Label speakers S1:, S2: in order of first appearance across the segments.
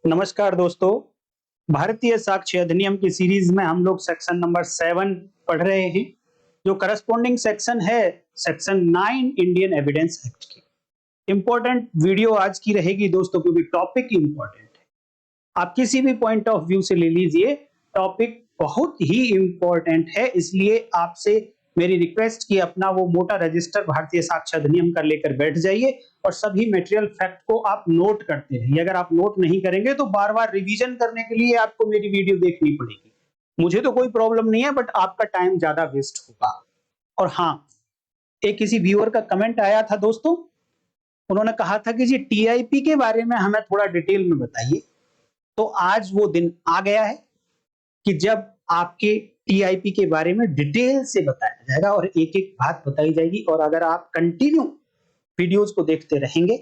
S1: नमस्कार दोस्तों। भारतीय साक्ष्य अधिनियम की सीरीज में हम लोग सेक्शन नंबर 7 पढ़ रहे हैं, जो करस्पॉन्डिंग सेक्शन है सेक्शन 9 इंडियन एविडेंस एक्ट की। इंपॉर्टेंट वीडियो आज की रहेगी दोस्तों, क्योंकि टॉपिक इंपॉर्टेंट है। आप किसी भी पॉइंट ऑफ व्यू से ले लीजिए, टॉपिक बहुत ही इंपॉर्टेंट है। इसलिए आपसे मेरी रिक्वेस्ट कि अपना वो मोटा रजिस्टर भारतीय साक्ष्य अधिनियम का लेकर बैठ जाइए और सभी मटेरियल फैक्ट को आप नोट करते रहिए। अगर आप नोट नहीं करेंगे तो बार बार रिवीजन करने के लिए आपको मेरी वीडियो देखनी पड़ेगी। मुझे तो कोई प्रॉब्लम नहीं है, बट आपका टाइम ज्यादा वेस्ट होगा। और हाँ, एक किसी व्यूअर का कमेंट आया था दोस्तों, उन्होंने कहा था कि जी टीआईपी के बारे में हमें थोड़ा डिटेल में बताइए। तो आज वो दिन आ गया है कि जब आपके टीआईपी के बारे में डिटेल से बताया जाएगा और एक एक बात बताई जाएगी। और अगर आप कंटिन्यू वीडियोस को देखते रहेंगे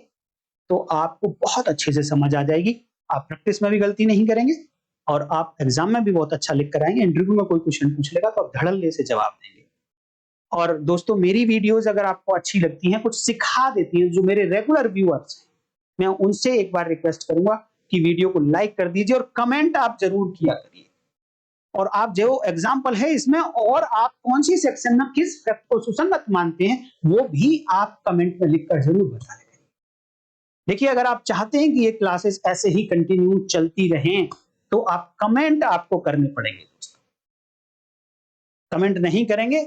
S1: तो आपको बहुत अच्छे से समझ आ जाएगी। आप प्रैक्टिस में भी गलती नहीं करेंगे और आप एग्जाम में भी बहुत अच्छा लिख कर आएंगे। इंटरव्यू में कोई क्वेश्चन पूछ लेगा तो आप धड़ल्ले से जवाब देंगे। और दोस्तों, मेरी वीडियोस अगर आपको अच्छी लगती हैं, कुछ सिखा देती हैं, जो मेरे रेगुलर व्यूअर्स हैं, मैं उनसे एक बार रिक्वेस्ट करूंगा कि वीडियो को लाइक कर दीजिए और कमेंट आप जरूर किया करिए। और आप जो एग्जाम्पल है इसमें, और आप कौन सी सेक्शन में किस फैक्ट को सुसंगत मानते हैं, वो भी आप कमेंट में लिखकर जरूर बताएं। देखिए, अगर आप चाहते हैं कि ये क्लासेस ऐसे ही कंटिन्यू चलती रहें तो आप कमेंट आपको करने पड़ेंगे दोस्तों। कमेंट नहीं करेंगे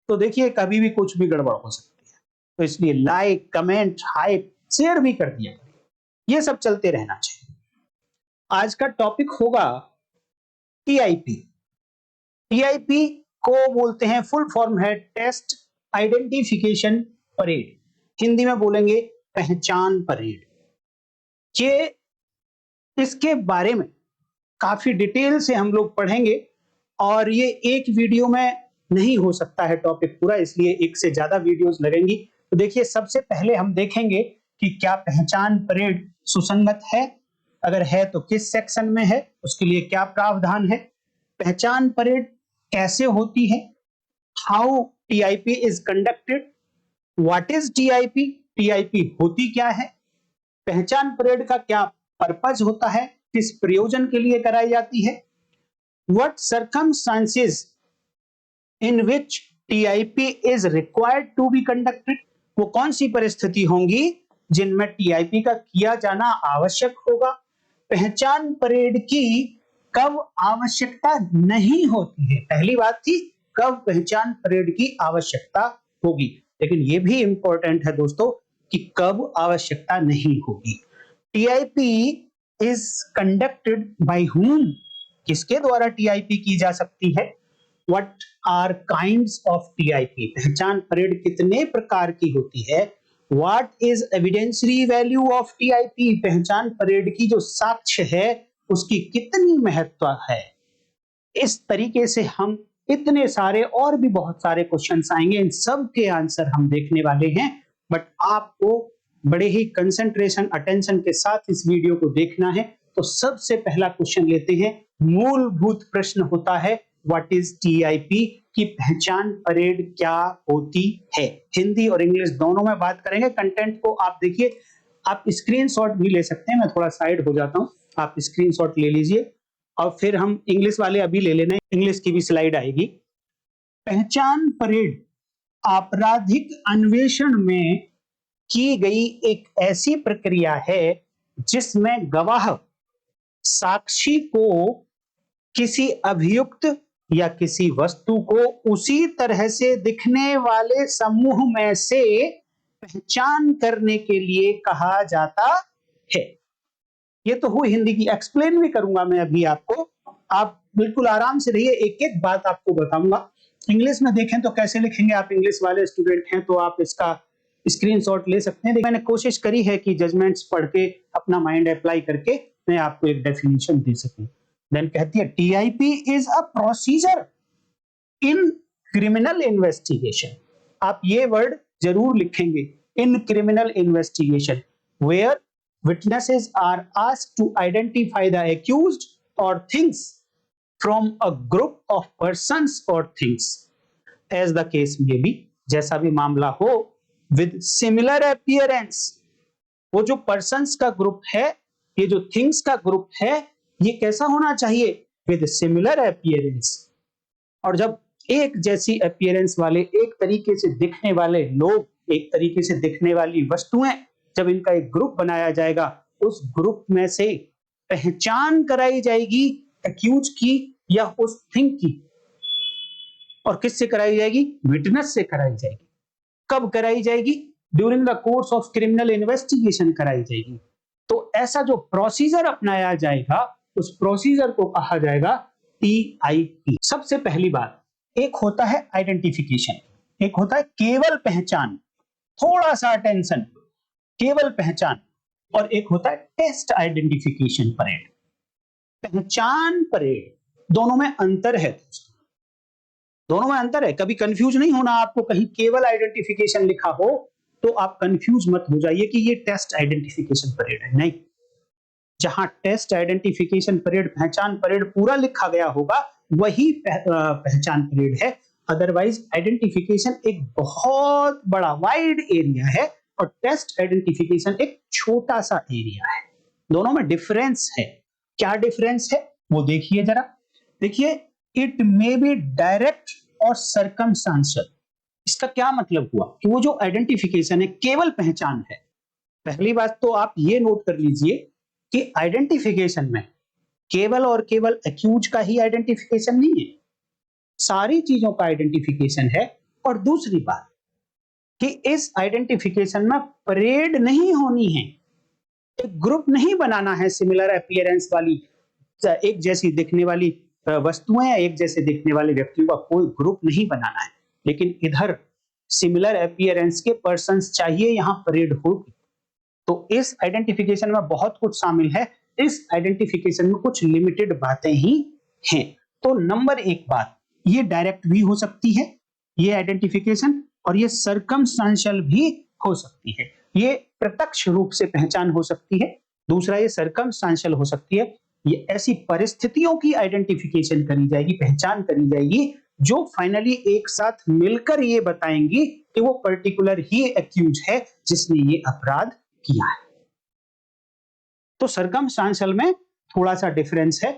S1: तो देखिए कभी भी कुछ भी गड़बड़ हो सकती है। तो इसलिए लाइक, कमेंट, हाइप, शेयर भी कर दिया करिए। ये सब चलते रहना चाहिए। आज का टॉपिक होगा टीआईपी। टीआईपी को बोलते हैं, फुल फॉर्म है टेस्ट आइडेंटिफिकेशन परेड। हिंदी में बोलेंगे पहचान परेड। ये इसके बारे में काफी डिटेल से हम लोग पढ़ेंगे और ये एक वीडियो में नहीं हो सकता है टॉपिक पूरा, इसलिए एक से ज्यादा वीडियोस लगेंगी। तो देखिए, सबसे पहले हम देखेंगे कि क्या पहचान परेड सुसंगत है, अगर है तो किस सेक्शन में है, उसके लिए क्या प्रावधान है, पहचान परेड कैसे होती है, how TIP is conducted, what is TIP, TIP होती क्या है, पहचान परेड का क्या पर्पज होता है, किस प्रयोजन के लिए कराई जाती है, what circumstances in which TIP is required to be conducted, वो कौन सी परिस्थिति होंगी जिनमें टीआईपी का किया जाना आवश्यक होगा, पहचान परेड की कब आवश्यकता नहीं होती है। पहली बात थी कब पहचान परेड की आवश्यकता होगी, लेकिन यह भी इंपॉर्टेंट है दोस्तों कि कब आवश्यकता नहीं होगी। TIP is conducted by whom, किसके द्वारा टीआईपी की जा सकती है, what are kinds of TIP, पहचान परेड कितने प्रकार की होती है, what is evidentiary value of TIP, पहचान परेड की जो साक्ष्य है उसकी कितनी महत्व है। इस तरीके से हम इतने सारे और भी बहुत सारे क्वेश्चंस आएंगे, इन सब के आंसर हम देखने वाले हैं। बट आपको बड़े ही कंसंट्रेशन, अटेंशन के साथ इस वीडियो को देखना है। तो सबसे पहला क्वेश्चन लेते हैं। मूलभूत प्रश्न होता है व्हाट इज टीआईपी, की पहचान परेड क्या होती है। हिंदी और इंग्लिश दोनों में बात करेंगे। कंटेंट को आप देखिए, आप स्क्रीनशॉट भी ले सकते हैं। मैं थोड़ा साइड हो जाता हूं, आप स्क्रीनशॉट ले लीजिए और फिर हम इंग्लिश वाले अभी ले लेना, इंग्लिश की भी स्लाइड आएगी। पहचान परेड आपराधिक अन्वेषण में की गई एक ऐसी प्रक्रिया है जिसमें गवाह साक्षी को किसी अभियुक्त या किसी वस्तु को उसी तरह से दिखने वाले समूह में से पहचान करने के लिए कहा जाता है। ये तो हुई हिंदी की, एक्सप्लेन भी करूंगा मैं अभी आपको। आप बिल्कुल आराम से रहिए, एक एक बात आपको बताऊंगा। इंग्लिश में देखें तो कैसे लिखेंगे, आप इंग्लिश वाले स्टूडेंट हैं तो आप इसका स्क्रीनशॉट ले सकते हैं। मैंने कोशिश करी है कि जजमेंट्स पढ़ के अपना माइंड अप्लाई करके मैं आपको एक डेफिनेशन दे सकूं। देन कहती है TIP is a procedure in criminal investigation. आप ये वर्ड जरूर लिखेंगे, in criminal investigation, where witnesses are asked to identify the accused or things from a group of persons or things as the case may be, जैसा भी मामला हो, with similar appearance, वो जो persons का ग्रुप है ये जो थिंग्स का ग्रुप है ये कैसा होना चाहिए? With similar appearance. और जब एक जैसी अपीयरेंस वाले, एक तरीके से दिखने वाले लोग, एक तरीके से दिखने वाली वस्तुएं, जब इनका एक ग्रुप बनाया जाएगा, उस ग्रुप में से पहचान कराई जाएगी एक्यूज की या उस थिंग की। और किससे कराई जाएगी? विटनेस से कराई जाएगी। कब कराई जाएगी? During the course of criminal investigation कराई जाएगी। तो ऐसा जो प्रोसीजर अपनाया जाएगा उस प्रोसीजर को कहा जाएगा टीआईपी। सबसे पहली बात, एक होता है आइडेंटिफिकेशन, एक होता है केवल पहचान, थोड़ा सा अटेंशन, केवल पहचान, और एक होता है टेस्ट आइडेंटिफिकेशन परेड। पहचान परेड, दोनों में अंतर है, दोनों में अंतर है। कभी कंफ्यूज नहीं होना आपको, कहीं केवल आइडेंटिफिकेशन लिखा हो तो आप कंफ्यूज मत हो जाइए कि ये टेस्ट आइडेंटिफिकेशन परेड है। नहीं, जहां टेस्ट आइडेंटिफिकेशन परेड, पहचान परेड पूरा लिखा गया होगा वही पहचान परेड है। अदरवाइज आइडेंटिफिकेशन एक बहुत बड़ा वाइड एरिया है और टेस्ट आइडेंटिफिकेशन एक छोटा सा एरिया है। दोनों में डिफरेंस है। क्या डिफरेंस है वो देखिए जरा। देखिए, इट मे बी डायरेक्ट और सर्कमस्टांशियल। इसका क्या मतलब हुआ कि वो जो आइडेंटिफिकेशन है केवल पहचान है। पहली बात तो आप ये नोट कर लीजिए कि आइडेंटिफिकेशन में केवल और केवल एक्यूज का ही आइडेंटिफिकेशन नहीं है, सारी चीजों का आइडेंटिफिकेशन है। और दूसरी बात कि इस आइडेंटिफिकेशन में परेड नहीं होनी है, एक ग्रुप नहीं बनाना है सिमिलर अपीयरेंस वाली, एक जैसी दिखने वाली वस्तुएं या एक जैसे दिखने वाले व्यक्तियों का कोई ग्रुप नहीं बनाना है। लेकिन इधर सिमिलर अपीयरेंस के पर्संस चाहिए, यहां परेड होगी। तो इस आइडेंटिफिकेशन में बहुत कुछ शामिल है, इस आइडेंटिफिकेशन में कुछ लिमिटेड बातें ही हैं। तो नंबर एक बात, ये डायरेक्ट भी हो सकती है ये आइडेंटिफिकेशन, और ये सर्कमस्टांशियल भी हो सकती है। ये प्रत्यक्ष रूप से पहचान हो सकती है, दूसरा ये सर्कमस्टांशियल हो सकती है। ये ऐसी परिस्थितियों की आइडेंटिफिकेशन करी जाएगी, पहचान करी जाएगी, जो फाइनली एक साथ मिलकर ये बताएंगी कि वो पर्टिकुलर ही एक्यूज है जिसने ये अपराध किया है। तो सर्कमस्टांशियल में थोड़ा सा डिफरेंस है,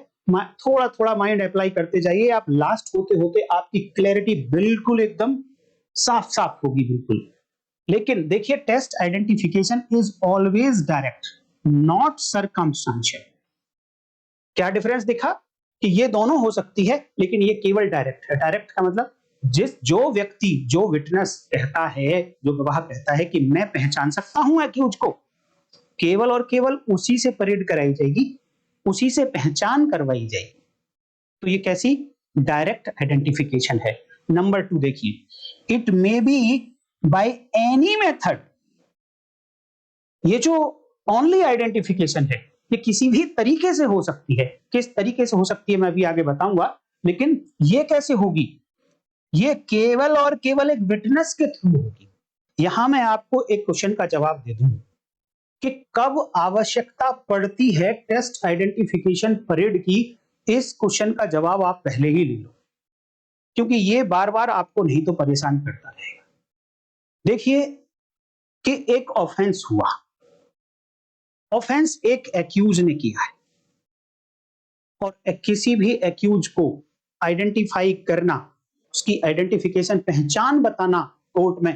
S1: थोड़ा थोड़ा माइंड अप्लाई करते जाइए, आप लास्ट होते होते आपकी क्लैरिटी बिल्कुल एकदम साफ साफ होगी बिल्कुल। लेकिन देखिए, test identification is always direct, not circumstantial. क्या डिफरेंस दिखा कि ये दोनों हो सकती है लेकिन ये केवल डायरेक्ट है। डायरेक्ट का मतलब जो व्यक्ति, जो विटनेस कहता है, जो गवाह कहता है कि मैं पहचान सकता हूं एक्यूज को, केवल और केवल उसी से परेड कराई जाएगी, उसी से पहचान करवाई जाएगी। तो ये कैसी डायरेक्ट आइडेंटिफिकेशन है। नंबर 2 देखिए, it may B by any method. ये जो ओनली आइडेंटिफिकेशन है ये किसी भी तरीके से हो सकती है। किस तरीके से हो सकती है मैं भी आगे बताऊंगा, लेकिन ये कैसे होगी? ये केवल और केवल एक विटनेस के थ्रू होगी। यहां मैं आपको एक क्वेश्चन का जवाब दे दूं कि कब आवश्यकता पड़ती है टेस्ट आइडेंटिफिकेशन परेड की। इस क्वेश्चन का जवाब आप पहले ही ले लो, क्योंकि ये बार बार आपको नहीं तो परेशान करता रहेगा। देखिए कि एक ऑफेंस हुआ, ऑफेंस एक एक्यूज ने किया है, और किसी भी एक्यूज को आइडेंटिफाई करना, उसकी आइडेंटिफिकेशन, पहचान बताना कोर्ट में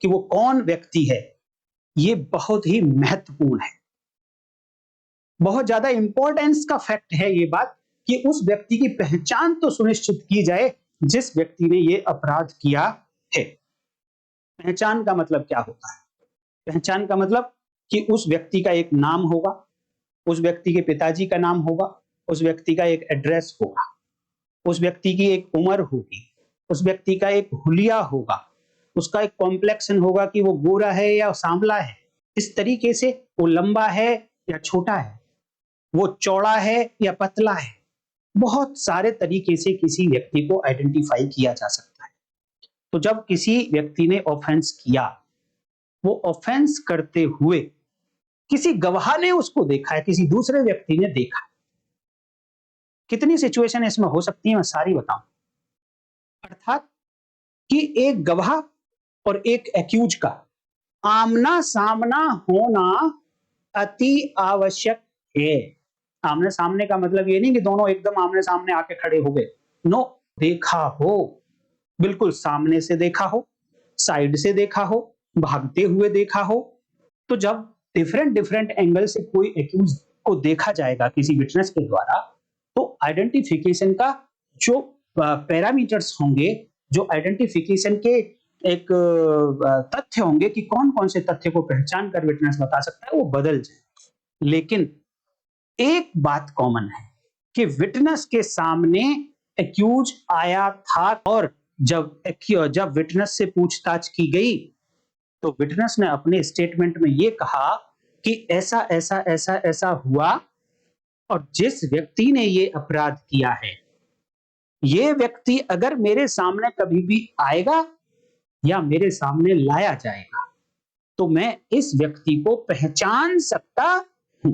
S1: कि वो कौन व्यक्ति है, ये बहुत ही महत्वपूर्ण है। बहुत ज्यादा इंपॉर्टेंस का फैक्ट है ये बात कि उस व्यक्ति की पहचान तो सुनिश्चित की जाए जिस व्यक्ति ने ये अपराध किया है। पहचान का मतलब क्या होता है? पहचान का मतलब कि उस व्यक्ति का एक नाम होगा, उस व्यक्ति के पिताजी का नाम होगा, उस व्यक्ति का एक एड्रेस होगा, उस व्यक्ति की एक उम्र होगी, उस व्यक्ति का एक हुलिया होगा, उसका एक कॉम्प्लेक्शन होगा कि वो गोरा है या सांवला है, इस तरीके से वो लंबा है या छोटा है, वो चौड़ा है या पतला है। बहुत सारे तरीके से किसी व्यक्ति को आइडेंटिफाई किया जा सकता है। तो जब किसी व्यक्ति ने ऑफेंस किया, वो ऑफेंस करते हुए किसी गवाह ने उसको देखा है, किसी दूसरे व्यक्ति ने देखा है। कितनी सिचुएशन इसमें हो सकती है मैं सारी बताऊं। अर्थात कि एक गवाह और एक एक्यूज का आमना सामना होना अति आवश्यक है। आमने सामने का मतलब ये नहीं कि दोनों एकदम आमने सामने आके खड़े हो गए, नो, देखा हो, बिल्कुल सामने से देखा हो, साइड से देखा हो, भागते हुए देखा हो। तो जब डिफरेंट डिफरेंट एंगल से कोई एक्यूज को देखा जाएगा किसी विटनेस के द्वारा, तो आइडेंटिफिकेशन का जो पैरामीटर्स होंगे, जो आइडेंटिफिकेशन के एक तथ्य होंगे कि कौन कौन से तथ्य को पहचान कर विटनेस बता सकता है, वो बदल जाए। लेकिन एक बात कॉमन है कि विटनेस के सामने एक्यूज आया था, और जब विटनेस से पूछताछ की गई तो विटनेस ने अपने स्टेटमेंट में ये कहा कि ऐसा ऐसा ऐसा ऐसा हुआ, और जिस व्यक्ति ने ये अपराध किया है, ये व्यक्ति अगर मेरे सामने कभी भी आएगा या मेरे सामने लाया जाएगा तो मैं इस व्यक्ति को पहचान सकता हूं।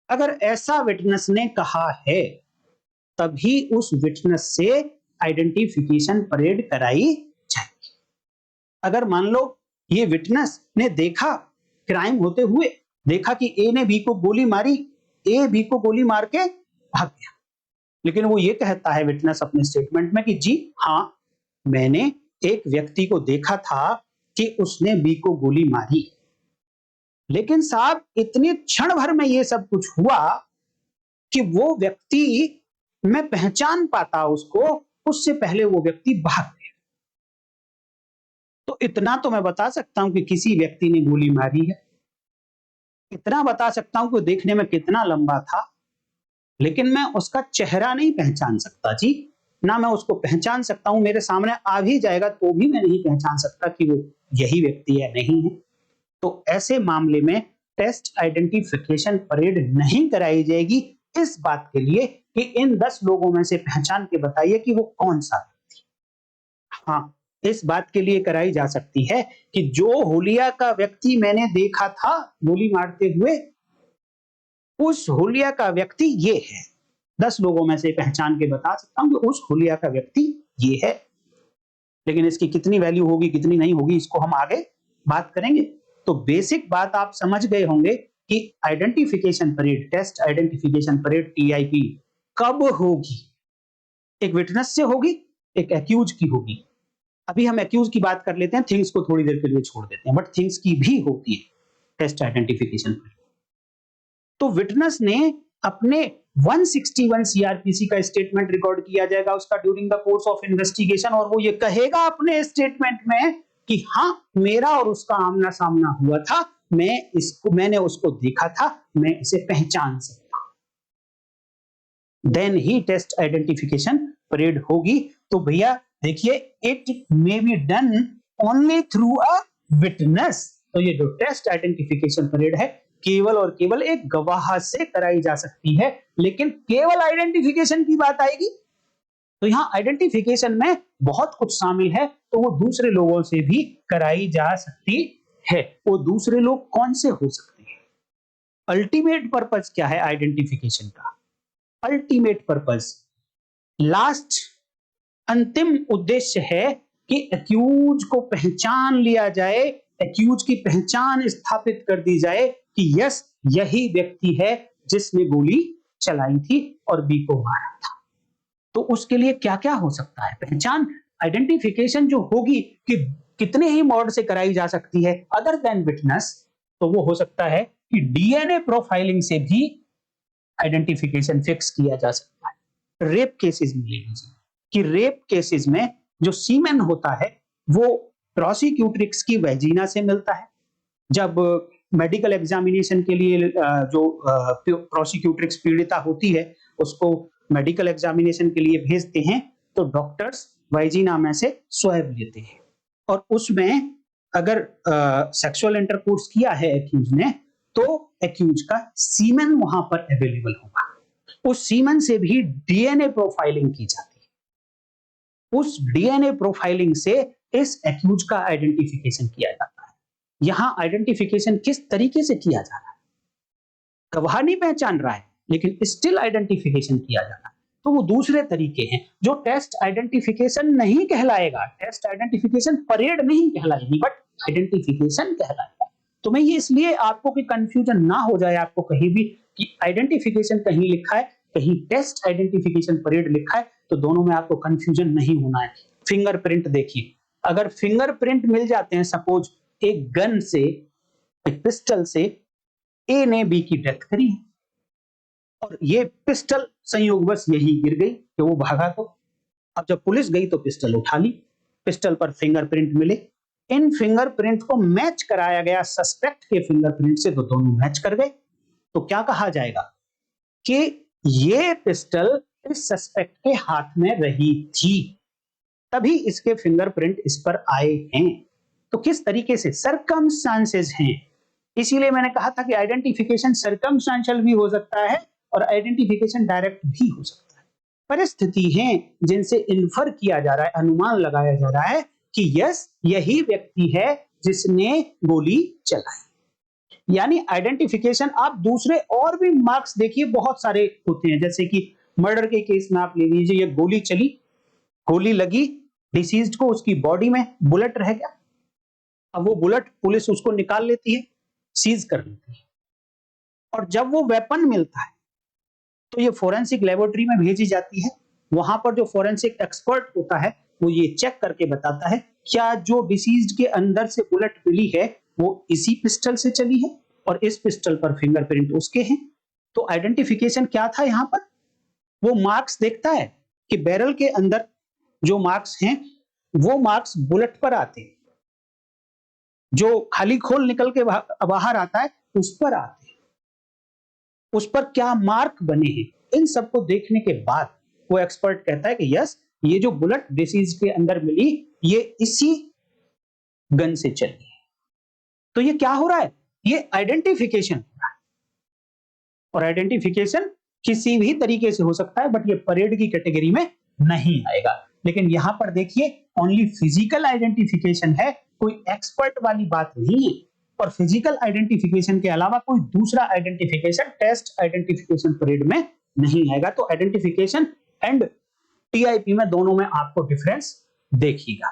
S1: अगर ऐसा विटनेस ने कहा है तभी उस विटनेस से आइडेंटिफिकेशन परेड कराई जाएगी। अगर मान लो ये विटनेस ने देखा क्राइम होते हुए, देखा कि ए ने बी को गोली मारी, ए बी को गोली मार के भाग गया, लेकिन वो ये कहता है विटनेस अपने स्टेटमेंट में कि जी हाँ, मैंने एक व्यक्ति को देखा था कि उसने बी को गोली मारी, लेकिन साहब इतने क्षण भर में ये सब कुछ हुआ कि वो व्यक्ति मैं पहचान पाता उसको, उससे पहले वो व्यक्ति भाग गया। तो इतना तो मैं बता सकता हूं कि किसी व्यक्ति ने गोली मारी है, इतना बता सकता हूं कि देखने में कितना लंबा था, लेकिन मैं उसका चेहरा नहीं पहचान सकता जी, ना मैं उसको पहचान सकता हूं, मेरे सामने आ भी जाएगा तो भी मैं नहीं पहचान सकता कि वो यही व्यक्ति है नहीं है। तो ऐसे मामले में टेस्ट आइडेंटिफिकेशन परेड नहीं कराई जाएगी, इस बात के लिए कि इन 10 लोगों में से पहचान के बताइए कि वो कौन सा व्यक्ति। हाँ, इस बात के लिए कराई जा सकती है कि जो हुलिया का व्यक्ति मैंने देखा था गोली मारते हुए, उस हुलिया का व्यक्ति ये है। 10 लोगों में से पहचान के बता सकता हूं कि उस हुलिया का व्यक्ति ये है। लेकिन इसकी कितनी वैल्यू होगी, कितनी नहीं होगी, इसको हम आगे बात करेंगे। तो बेसिक बात आप समझ गए होंगे कि identification parade, test identification parade TIP कब होगी। एक विटनेस से होगी, एक एक्यूज की होगी। अभी हम एक्यूज की बात कर लेते हैं, थिंग्स को थोड़ी देर के लिए छोड़ देते हैं, बट थिंग्स की भी होती है टेस्ट आइडेंटिफिकेशन परेड। तो विटनेस ने अपने 161 सीआरपीसी का स्टेटमेंट रिकॉर्ड किया जाएगा उसका during the course of investigation, और वो ये कहेगा अपने स्टेटमेंट में कि हाँ, मेरा और उसका आमना सामना हुआ था, मैंने उसको देखा था, मैं इसे पहचान सकता हूं। देन ही टेस्ट आइडेंटिफिकेशन परेड होगी। तो भैया देखिए, it may be done only through a witness. तो ये जो टेस्ट आइडेंटिफिकेशन परेड है केवल और केवल एक गवाह से कराई जा सकती है। लेकिन केवल आइडेंटिफिकेशन की बात आएगी तो यहां आइडेंटिफिकेशन में बहुत कुछ शामिल है, तो वो दूसरे लोगों से भी कराई जा सकती है। वो दूसरे लोग कौन से हो सकते हैं? अल्टीमेट पर्पस क्या है आइडेंटिफिकेशन का? अल्टीमेट पर्पस, लास्ट, अंतिम उद्देश्य है कि एक्यूज को पहचान लिया जाए, एक्यूज की पहचान स्थापित कर दी जाए कि यस, यही व्यक्ति है जिसने गोली चलाई थी और बी को मारा था। तो उसके लिए क्या क्या हो सकता है? पहचान, आइडेंटिफिकेशन जो होगी कि कितने ही मोड से कराई जा सकती है अदर देन विटनेस, तो वो हो सकता है कि डीएनए प्रोफाइलिंग से भी आइडेंटिफिकेशन फिक्स किया जा सकता है। रेप केसेस में ले लीजिए कि रेप केसेस में जो सीमेन होता है वो प्रोसिक्यूट्रिक्स की वेजिना से मिलता है। जब मेडिकल एग्जामिनेशन के लिए जो प्रोसिक्यूट्रिक्स पीड़िता होती है उसको मेडिकल एग्जामिनेशन के लिए भेजते हैं, तो डॉक्टर्स वाइजिना में से स्वैब लेते हैं, और उसमें अगर सेक्सुअल इंटरकोर्स किया है एक्यूज ने, तो एक्यूज का सीमेन वहां पर अवेलेबल होगा। उस सीमेन से भी डीएनए प्रोफाइलिंग की जाती है। उस डीएनए प्रोफाइलिंग से इस एक्यूज का आइडेंटिफिकेशन किया जाता है। यहां आइडेंटिफिकेशन किस तरीके से किया जा रहा है? गवाह नहीं पहचान रहा है, लेकिन स्टिल आइडेंटिफिकेशन किया जा रहा है। तो वो दूसरे तरीके हैं जो टेस्ट आइडेंटिफिकेशन नहीं कहलाएगा, टेस्ट आइडेंटिफिकेशन परेड नहीं कहलाएगी, बट आइडेंटिफिकेशन कहलाएगा। तो मैं ये इसलिए आपको कि कंफ्यूजन ना हो जाए आपको कहीं भी कि आइडेंटिफिकेशन कहीं लिखा है, कहीं टेस्ट आइडेंटिफिकेशन परेड लिखा है, तो दोनों में आपको कंफ्यूजन नहीं होना है। फिंगरप्रिंट देखिए, अगर फिंगरप्रिंट मिल जाते हैं, सपोज एक गन से, एक पिस्टल से ए ने बी की डेथ करी और ये पिस्टल संयोगवश यही गिर गई कि वो भागा, तो अब जब पुलिस गई तो पिस्टल उठा ली, पिस्टल पर फिंगरप्रिंट मिले, इन फिंगरप्रिंट को मैच कराया गया सस्पेक्ट के फिंगरप्रिंट से, तो दोनों मैच कर गए। तो क्या कहा जाएगा कि ये पिस्टल इस सस्पेक्ट के हाथ में रही थी, तभी इसके फिंगरप्रिंट इस पर आए हैं। तो किस तरीके से सर्कमस्टांसेस हैं, इसीलिए मैंने कहा था कि आइडेंटिफिकेशन सर्कमस्टांशियल भी हो सकता है और आइडेंटिफिकेशन डायरेक्ट भी हो सकता है। परिस्थिति हैं जिनसे इन्फर किया जा रहा है, अनुमान लगाया जा रहा है कि यस यही व्यक्ति है जिसने गोली चलाई। यानी आइडेंटिफिकेशन आप दूसरे और भी मार्क्स देखिए बहुत सारे होते हैं, जैसे कि मर्डर के केस में आप ले लीजिए, ये गोली चली, गोली लगी डिसीज्ड को, उसकी बॉडी में बुलेट रह गया, अब वो बुलेट पुलिस उसको निकाल लेती है, सीज कर लेती है, और जब वो वेपन मिलता है तो ये फोरेंसिक लेबोरेटरी में भेजी जाती है। वहां पर जो फोरेंसिक एक्सपर्ट होता है वो ये चेक करके बताता है क्या जो डिसीज्ड के अंदर से बुलेट मिली है वो इसी पिस्टल से चली है और इस पिस्टल पर फिंगरप्रिंट उसके हैं। तो आइडेंटिफिकेशन क्या था यहां पर, वो मार्क्स देखता है कि बैरल के अंदर जो मार्क्स हैं वो मार्क्स बुलेट पर आते हैं, जो खाली खोल निकल के बाहर आता है उस पर आते हैं, उस पर क्या मार्क बने हैं, इन सबको देखने के बाद वो एक्सपर्ट कहता है कि यस ये जो बुलेट डिसीज के अंदर मिली ये इसी गन से चली है। तो ये क्या हो रहा है, ये आइडेंटिफिकेशन हो रहा है, और आइडेंटिफिकेशन किसी भी तरीके से हो सकता है, बट ये परेड की कैटेगरी में नहीं आएगा। लेकिन यहां पर देखिए ओनली फिजिकल आइडेंटिफिकेशन है, कोई एक्सपर्ट वाली बात नहीं है, और फिजिकल आइडेंटिफिकेशन के अलावा कोई दूसरा आइडेंटिफिकेशन टेस्ट आइडेंटिफिकेशन परेड में नहीं आएगा। तो आइडेंटिफिकेशन एंड टीआईपी में दोनों में आपको डिफरेंस देखिएगा।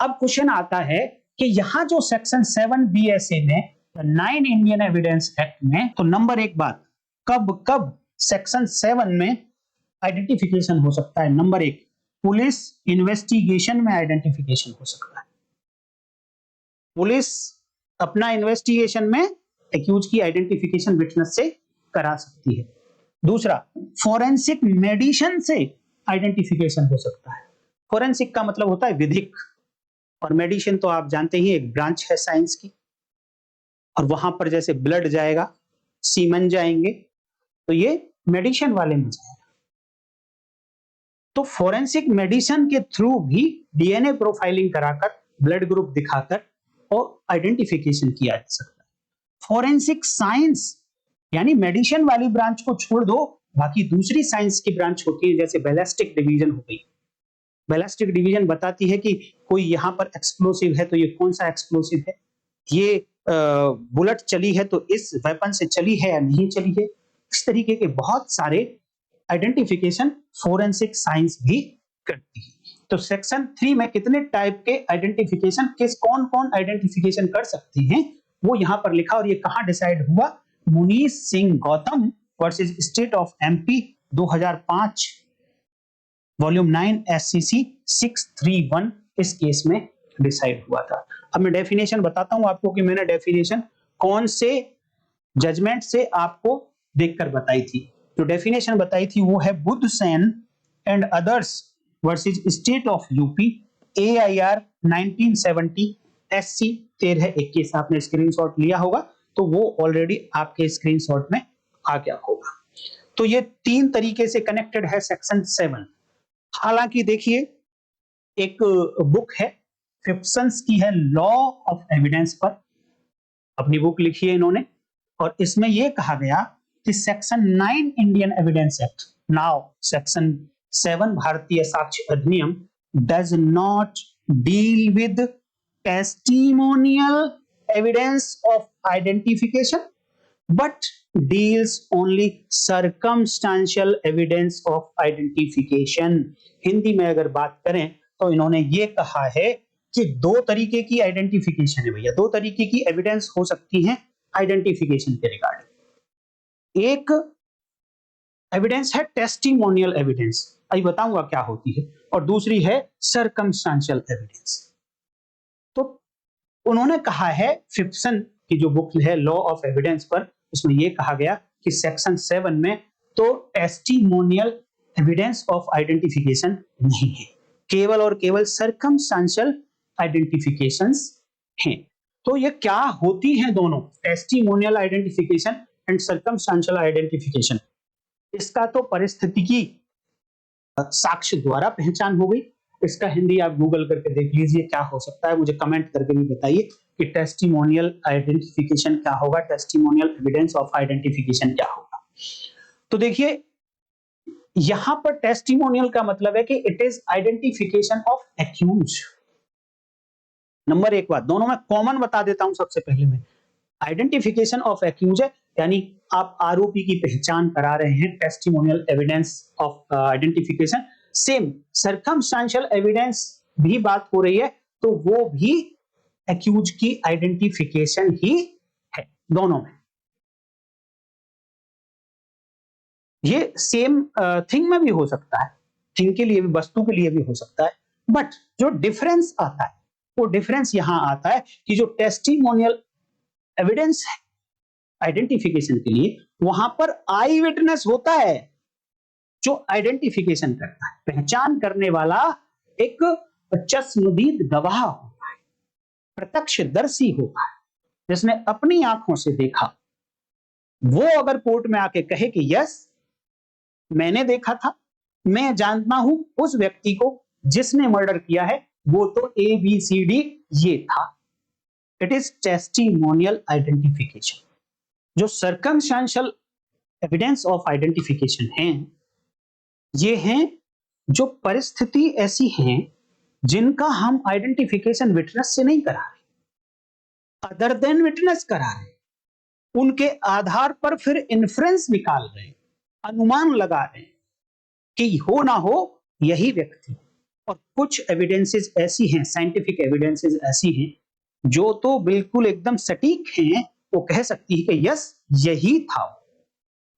S1: अब क्वेश्चन आता है कि यहां जो सेक्शन 7 बीएसए में 9 इंडियन एविडेंस एक्ट में, तो नंबर एक बात, कब कब सेक्शन 7 में आइडेंटिफिकेशन हो सकता है। नंबर एक, पुलिस इन्वेस्टिगेशन में आइडेंटिफिकेशन हो सकता है, पुलिस अपना इन्वेस्टिगेशन में एक्यूज की आइडेंटिफिकेशन विटनेस से करा सकती है। दूसरा, फोरेंसिक मेडिसिन से आइडेंटिफिकेशन हो सकता है। फोरेंसिक का मतलब होता है विधिक, और मेडिसिन तो आप जानते ही एक ब्रांच है साइंस की, और वहां पर जैसे ब्लड जाएगा, सीमन जाएंगे, तो ये मेडिसिन वाले में जाएगा। तो फोरेंसिक मेडिसिन के थ्रू भी डीएनए प्रोफाइलिंग कराकर, ब्लड ग्रुप दिखाकर और आइडेंटिफिकेशन किया जा सकता है। फोरेंसिक साइंस यानी मेडिसिन वाली ब्रांच को छोड़ दो, बाकी दूसरी साइंस की ब्रांच होती है, जैसे बैलिस्टिक डिवीजन हो गई। बैलिस्टिक डिवीजन बताती है कि कोई यहां पर एक्सप्लोसिव है तो ये कौन सा एक्सप्लोसिव है, ये बुलेट चली है तो इस वेपन से चली है या नहीं चली है। इस तरीके के बहुत सारे आइडेंटिफिकेशन फोरेंसिक साइंस भी करती है। तो सेक्शन 3 में कितने टाइप के आइडेंटिफिकेशन, किस कौन कौन आइडेंटिफिकेशन कर सकते हैं वो यहां पर लिखा, और ये कहां डिसाइड हुआ, Munish Singh Gautam versus state of MP 2005 volume 9 SCC 631, इस केस में डिसाइड हुआ था। अब मैं डेफिनेशन बताता हूं आपको कि मैंने डेफिनेशन कौन से जजमेंट से आपको देखकर बताई थी। जो डेफिनेशन बताई थी वो है Buddha Sen and others versus state of UP AIR 1970 SC 1321। आपने स्क्रीनशॉट लिया होगा तो वो ऑलरेडी आपके स्क्रीनशॉट में आ गया होगा। तो ये 3 तरीके से कनेक्टेड है सेक्शन 7। हालांकि देखिए एक बुक है फिप्सन्स की है, लॉ ऑफ एविडेंस पर अपनी बुक लिखी है इन्होंने, और इसमें यह कहा गया कि section 9 Indian evidence act, now section 7 भारतीय साक्ष्य अधिनियम does not deal with testimonial evidence of identification but deals only circumstantial evidence of identification। Hindi में अगर बात करें तो इन्होंने ये कहा है कि दो तरीके की आइडेंटिफिकेशन है भैया, दो तरीके की एविडेंस हो सकती है आइडेंटिफिकेशन के रिगार्डिंग। एक एविडेंस है टेस्टिमोनियल एविडेंस, अभी बताऊंगा क्या होती है, और दूसरी है सर्कमस्टांशियल एविडेंस। तो उन्होंने कहा है फिप्सन की जो बुक है लॉ ऑफ एविडेंस पर, उसमें यह कहा गया कि सेक्शन 7 में तो टेस्टिमोनियल एविडेंस ऑफ आइडेंटिफिकेशन नहीं है, केवल और केवल सर्कमस्टांशियल आइडेंटिफिकेशंस हैं। तो ये क्या होती हैं दोनों, testimonial identification and circumstantial identification? इसका तो परिस्थितिकी साक्ष्य द्वारा पहचान हो गई। इसका हिंदी आप गूगल करके देख लीजिए क्या हो सकता है, मुझे कमेंट करके भी बताइए कि टेस्टिमोनियल आइडेंटिफिकेशन क्या होगा, टेस्टिमोनियल एविडेंस ऑफ आइडेंटिफिकेशन क्या होगा। तो देखिए यहां पर टेस्टिमोनियल का मतलब है कि it is identification of accused. Number एक बात, दोनों में कॉमन बता देता हूं सबसे पहले मैं, आइडेंटिफिकेशन ऑफ एक्यूज है, यानी आप आरोपी की पहचान करा रहे हैं, testimonial evidence of identification. Same circumstantial evidence भी बात हो रही है, तो वो भी एक्यूज की आइडेंटिफिकेशन ही है दोनों में। ये सेम थिंग में भी हो सकता है, थिंग के लिए भी, वस्तु के लिए भी हो सकता है, बट जो डिफरेंस आता है वो डिफरेंस यहां आता है कि जो टेस्टिमोनियल एविडेंस है आइडेंटिफिकेशन के लिए, वहां पर आई विटनेस होता है जो आइडेंटिफिकेशन करता है, पहचान करने वाला एक चश्मदीद गवाह होता है, प्रत्यक्षदर्शी होता है, जिसने अपनी आंखों से देखा। वो अगर कोर्ट में आके कहे कि यस मैंने देखा था, मैं जानता हूं उस व्यक्ति को जिसने मर्डर किया है, वो तो ABCD ये था, इट इज टेस्टिमोनियल आइडेंटिफिकेशन। जो सर्कमस्टांशियल एविडेंस ऑफ आइडेंटिफिकेशन है, ये हैं जो परिस्थिति ऐसी हैं जिनका हम आइडेंटिफिकेशन विटनेस से नहीं करा रहे, अदर देन विटनेस करा रहे, उनके आधार पर फिर इन्फ्रेंस निकाल रहे, अनुमान लगा रहे कि हो ना हो यही व्यक्ति। और कुछ एविडेंसेस ऐसी हैं, साइंटिफिक एविडेंसेस ऐसी हैं जो तो बिल्कुल एकदम सटीक हैं, वो कह सकती है कि यस यही था।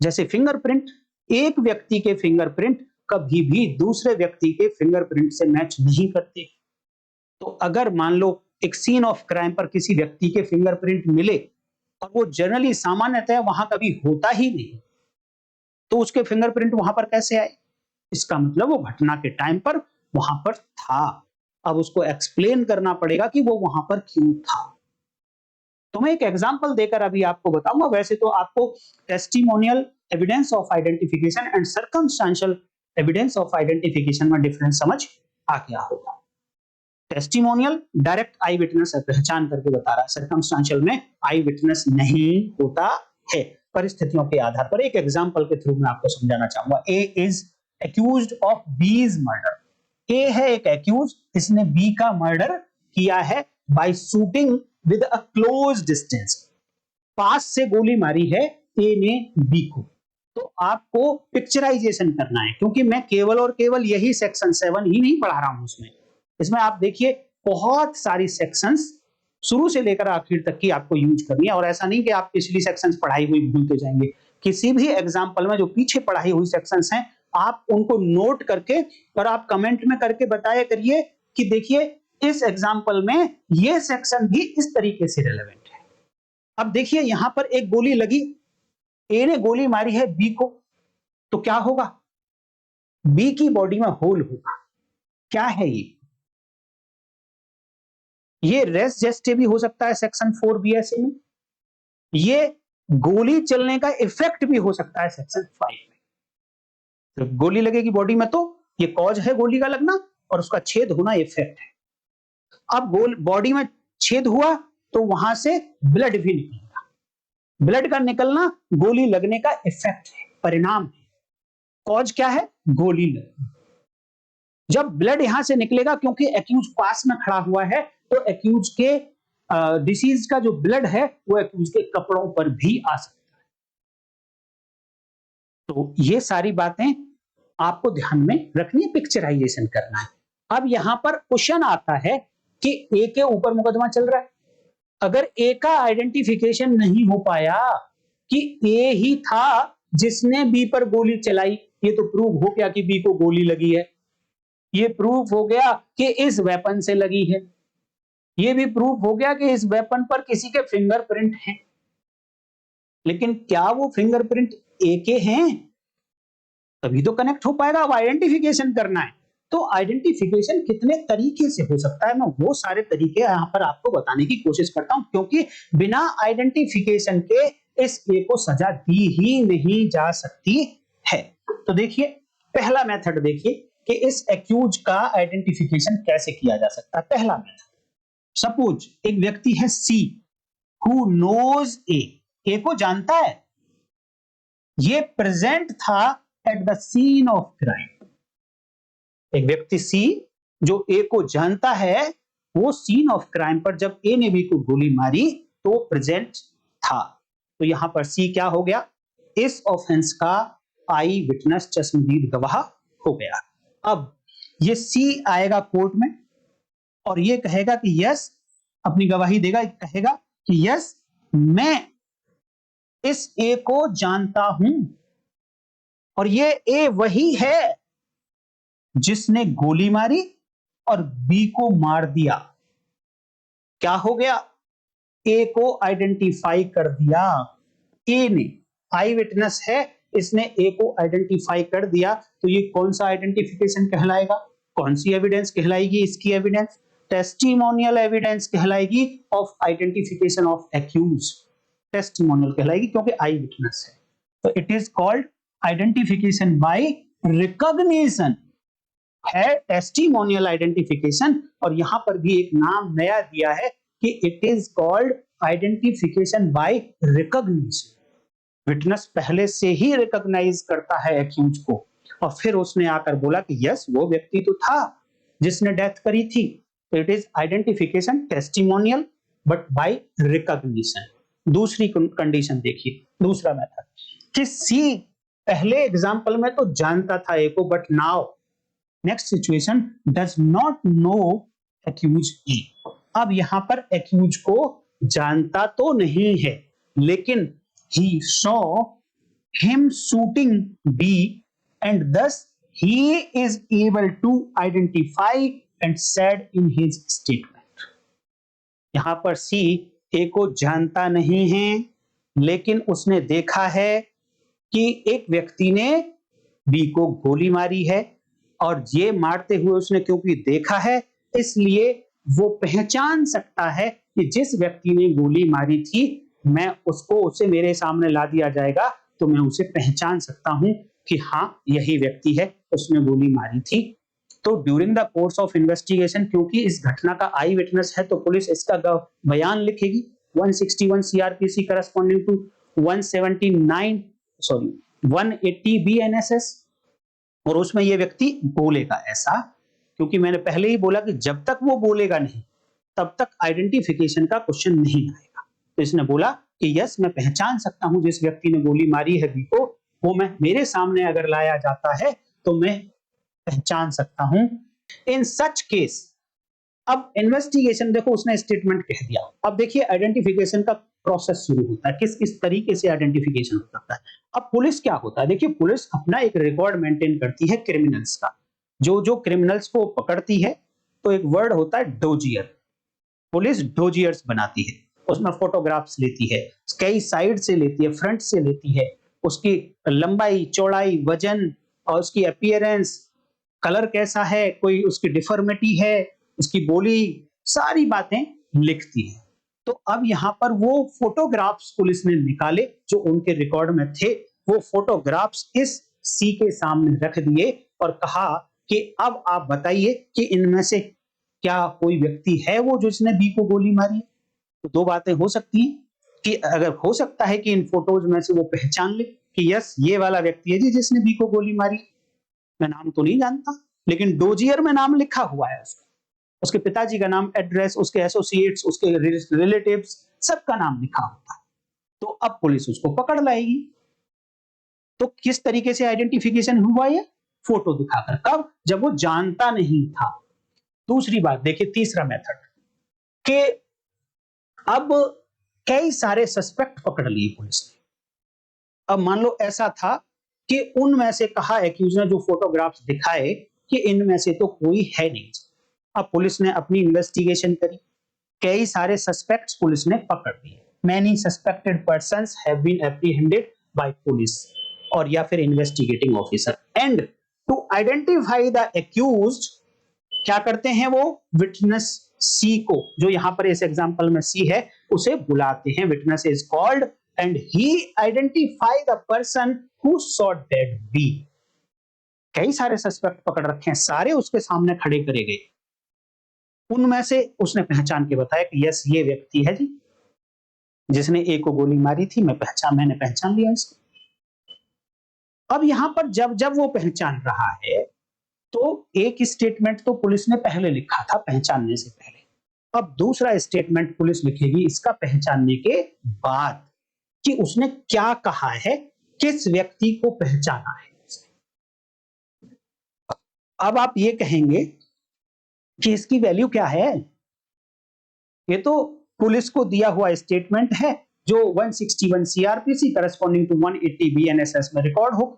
S1: जैसे फिंगरप्रिंट, एक व्यक्ति के फिंगरप्रिंट कभी भी दूसरे व्यक्ति के फिंगरप्रिंट से मैच नहीं करते। तो अगर मान लो एक सीन ऑफ क्राइम पर किसी व्यक्ति के फिंगरप्रिंट मिले और वो जनरली सामान्यतः वहां कभी होता ही नहीं, तो उसके फिंगरप्रिंट वहां पर कैसे आए? इसका मतलब वो घटना के टाइम पर वहां पर था। अब उसको एक्सप्लेन करना पड़ेगा कि वो वहां पर क्यों था। तो मैं एक एग्जांपल देकर अभी आपको बताऊंगा। वैसे तो आपको testimonial evidence of identification and circumstantial evidence of identification में डिफरेंस समझ आ गया होगा। टेस्टिमोनियल डायरेक्ट आई विटनेस पहचान करके बता रहा है, सर्कमस्टांशियल में आई विटनेस नहीं होता है, परिस्थितियों के आधार पर। एक एग्जांपल के थ्रू मैं आपको समझाना चाहूंगा। A is accused of B's murder. A है एक एक्यूज, इसने बी का मर्डर किया है by shooting with a close distance. पास से गोली मारी है ए ने बी को। तो आपको पिक्चराइजेशन करना है, क्योंकि मैं केवल और केवल यही सेक्शन 7 ही नहीं पढ़ा रहा हूं इसमें आप देखिए बहुत सारी सेक्शंस शुरू से लेकर आखिर तक की आपको यूज करनी है। और ऐसा नहीं कि आप पिछली सेक्शंस पढ़ाई हुई भूलते जाएंगे। किसी भी एग्जांपल में जो पीछे पढ़ाई हुई सेक्शंस हैं, आप उनको नोट करके और आप कमेंट में करके बताया करिए कि देखिए इस एग्जांपल में ये सेक्शन भी इस तरीके से रिलेवेंट है। अब देखिए यहां पर एक गोली लगी, ए ने गोली मारी है बी को, तो क्या होगा? बी की बॉडी में होल होगा। क्या है ये रेस जेस्टे भी हो सकता है सेक्शन 4 बीएसए में। ये गोली चलने का इफेक्ट भी हो सकता है सेक्शन 5 में। तो गोली लगेगी बॉडी में तो ये कॉज है गोली का लगना, और उसका छेद होना इफेक्ट है। अब बॉडी में छेद हुआ तो वहां से ब्लड भी निकलेगा। ब्लड का निकलना गोली लगने का इफेक्ट है, परिणाम है। कॉज क्या है? गोली लगना। जब ब्लड यहां से निकलेगा, क्योंकि एक्यूज पास में खड़ा हुआ है, तो एक्यूज के डिसीज का जो ब्लड है वो एक्यूज के कपड़ों पर भी आ सकता है। तो ये सारी बातें आपको ध्यान में रखनी है, पिक्चराइजेशन करना है। अब यहां पर क्वेश्चन आता है कि ए के ऊपर मुकदमा चल रहा है। अगर ए का आइडेंटिफिकेशन नहीं हो पाया कि ए ही था जिसने बी पर गोली चलाई, ये तो प्रूव हो गया कि बी को गोली लगी है, ये प्रूव हो गया कि इस वेपन से लगी है, ये भी प्रूव हो गया कि इस वेपन पर किसी के फिंगरप्रिंट हैं। लेकिन क्या वो फिंगरप्रिंट ए के हैं? तभी तो कनेक्ट हो पाएगा। अब आइडेंटिफिकेशन करना है, तो आइडेंटिफिकेशन कितने तरीके से हो सकता है, मैं वो सारे तरीके यहां पर आपको बताने की कोशिश करता हूं, क्योंकि बिना आइडेंटिफिकेशन के इस ए को सजा दी ही नहीं जा सकती है। तो देखिए, पहला मेथड देखिए कि इस एक्यूज का आइडेंटिफिकेशन कैसे किया जा सकता है। पहला मेथड, सपोज एक व्यक्ति है सी हु नोज ए को जानता है, ये प्रेजेंट था at the scene of crime. एक व्यक्ति सी जो ए को जानता है, वो सीन ऑफ क्राइम पर जब ए ने बी को गोली मारी तो प्रेजेंट था। तो यहां पर सी क्या हो गया? इस ऑफेंस का आई विटनेस, चश्मदीद गवाह हो गया। अब ये सी आएगा कोर्ट में और ये कहेगा कि यस, अपनी गवाही देगा, कहेगा कि यस मैं इस ए को जानता हूं और ये ए वही है जिसने गोली मारी और बी को मार दिया। क्या हो गया? ए को आइडेंटिफाई कर दिया। ए ने, आई विटनेस है, इसने ए को आइडेंटिफाई कर दिया, तो ये कौन सा आइडेंटिफिकेशन कहलाएगा? कौन सी एविडेंस कहलाएगी? इसकी एविडेंस टेस्टिमोनियल एविडेंस कहलाएगी of identification of accuse. Testimonial कहलाएगी क्योंकि आई विटनेस है। तो it is called identification by recognition, है टेस्टिमोनियल आइडेंटिफिकेशन। और यहां पर भी एक नाम नया दिया है कि it is called identification by recognition. Witness पहले से ही रिकॉग्नाइज करता है एक्यूज को और फिर उसने आकर बोला कि यस, वो व्यक्ति तो था जिसने डेथ करी थी। तो it is identification testimonial but by recognition. दूसरी कंडीशन देखिए, दूसरा मेथड कि सी पहले एग्जांपल में तो जानता था ए को, but now next situation does not know accuse A. अब यहां पर एक्यूज को जानता तो नहीं है, लेकिन he saw him shooting B and thus he is able to identify and said in his statement। यहां पर C A को जानता नहीं है, लेकिन उसने देखा है कि एक व्यक्ति ने B को गोली मारी है और ये मारते हुए उसने क्योंकि देखा है, इसलिए वो पहचान सकता है कि जिस व्यक्ति ने गोली मारी थी, मैं उसको, उसे मेरे सामने ला दिया जाएगा तो मैं उसे पहचान सकता हूं कि हाँ, यही व्यक्ति है, उसने गोली मारी थी। तो during the course of investigation, क्योंकि इस घटना का आई विटनेस है, तो पुलिस इसका बयान लिखेगी 161 सीआरपीसी करस्पॉन्डिंग टू 180 बीएनएसएस, और उसमें यह व्यक्ति बोलेगा ऐसा, क्योंकि मैंने पहले ही बोला कि जब तक वो बोलेगा नहीं तब तक आइडेंटिफिकेशन का क्वेश्चन नहीं आएगा। तो इसने बोला कि यस, मैं पहचान सकता हूं जिस व्यक्ति ने गोली मारी है बी को, वो मैं मेरे सामने अगर लाया जाता है तो मैं पहचान सकता हूं। इन सच केस, अब इन्वेस्टिगेशन देखो, उसने स्टेटमेंट कह दिया। अब देखिए आइडेंटिफिकेशन का प्रोसेस शुरू होता है, किस किस तरीके से आइडेंटिफिकेशन हो सकता है। अब पुलिस क्या होता है, देखिए पुलिस अपना एक रिकॉर्ड मेंटेन करती है क्रिमिनल्स का, जो जो क्रिमिनल्स को पकड़ती है, तो एक वर्ड होता है डोजियर। पुलिस डोजियर्स बनाती है, उसमें फोटोग्राफ्स लेती है, कई साइड से लेती है, फ्रंट से लेती है, उसकी लंबाई, चौड़ाई, वजन और उसकी अपीयरेंस, कलर कैसा है, कोई उसकी डिफॉर्मिटी है, उसकी बोली, सारी बातें लिखती है। तो अब यहाँ पर वो फोटोग्राफ्स पुलिस ने निकाले जो उनके रिकॉर्ड में थे, वो फोटोग्राफ्स इस सी के सामने रख दिए और कहा कि अब आप बताइए कि इनमें से क्या कोई व्यक्ति है वो जिसने बी को गोली मारी। तो दो बातें हो सकती हैं कि अगर हो सकता है कि इन फोटोज में से वो पहचान ले कि यस, ये वाला व्यक्ति है जी जिसने बी को गोली मारी। मैं नाम तो नहीं जानता, लेकिन डोजियर में नाम लिखा हुआ है उसका, उसके पिताजी का नाम, एड्रेस, उसके एसोसिएट्स, उसके रिलेटिव्स, सबका नाम लिखा होता है। तो अब पुलिस उसको पकड़ लाएगी। तो किस तरीके से आइडेंटिफिकेशन हुआ है? फोटो दिखाकर। कब? जब वो जानता नहीं था। दूसरी बात देखिए, तीसरा मेथड, कि अब कई सारे सस्पेक्ट पकड़ लिए पुलिस ने। अब मान लो ऐसा था कि उनमें से कहा एक्यूज ने जो फोटोग्राफ्स दिखाए कि इनमें से तो कोई है नहीं। अब पुलिस ने अपनी इन्वेस्टिगेशन करी, कई सारे सस्पेक्ट्स पुलिस ने पकड़ लिए। Many suspected persons have been apprehended by police और या फिर investigating officer and to identify the accused क्या करते हैं वो विटनेस सी को, जो यहां पर इस एग्जांपल में सी है, उसे बुलाते हैं। Witness is called and he identify the person who saw dead be. कई सारे सस्पेक्ट पकड़ रखे हैं, सारे उसके सामने खड़े करे गए। उनमें से उसने पहचान के बताया कि यस ये व्यक्ति है जी जिसने ए को गोली मारी थी, मैंने पहचान लिया इसको। अब यहां पर जब जब वो पहचान रहा है तो एक स्टेटमेंट तो पुलिस ने पहले लिखा था पहचानने से पहले, अब दूसरा स्टेटमेंट पुलिस लिखेगी इसका पहचानने के बाद कि उसने क्या कहा है, किस व्यक्ति को पहचाना है। अब आप ये कहेंगे कि इसकी वैल्यू क्या है, ये तो पुलिस को दिया हुआ स्टेटमेंट है जो 161 सीआरपीसी करस्पॉन्डिंग टू 180 बीएनएसएस में रिकॉर्ड हो,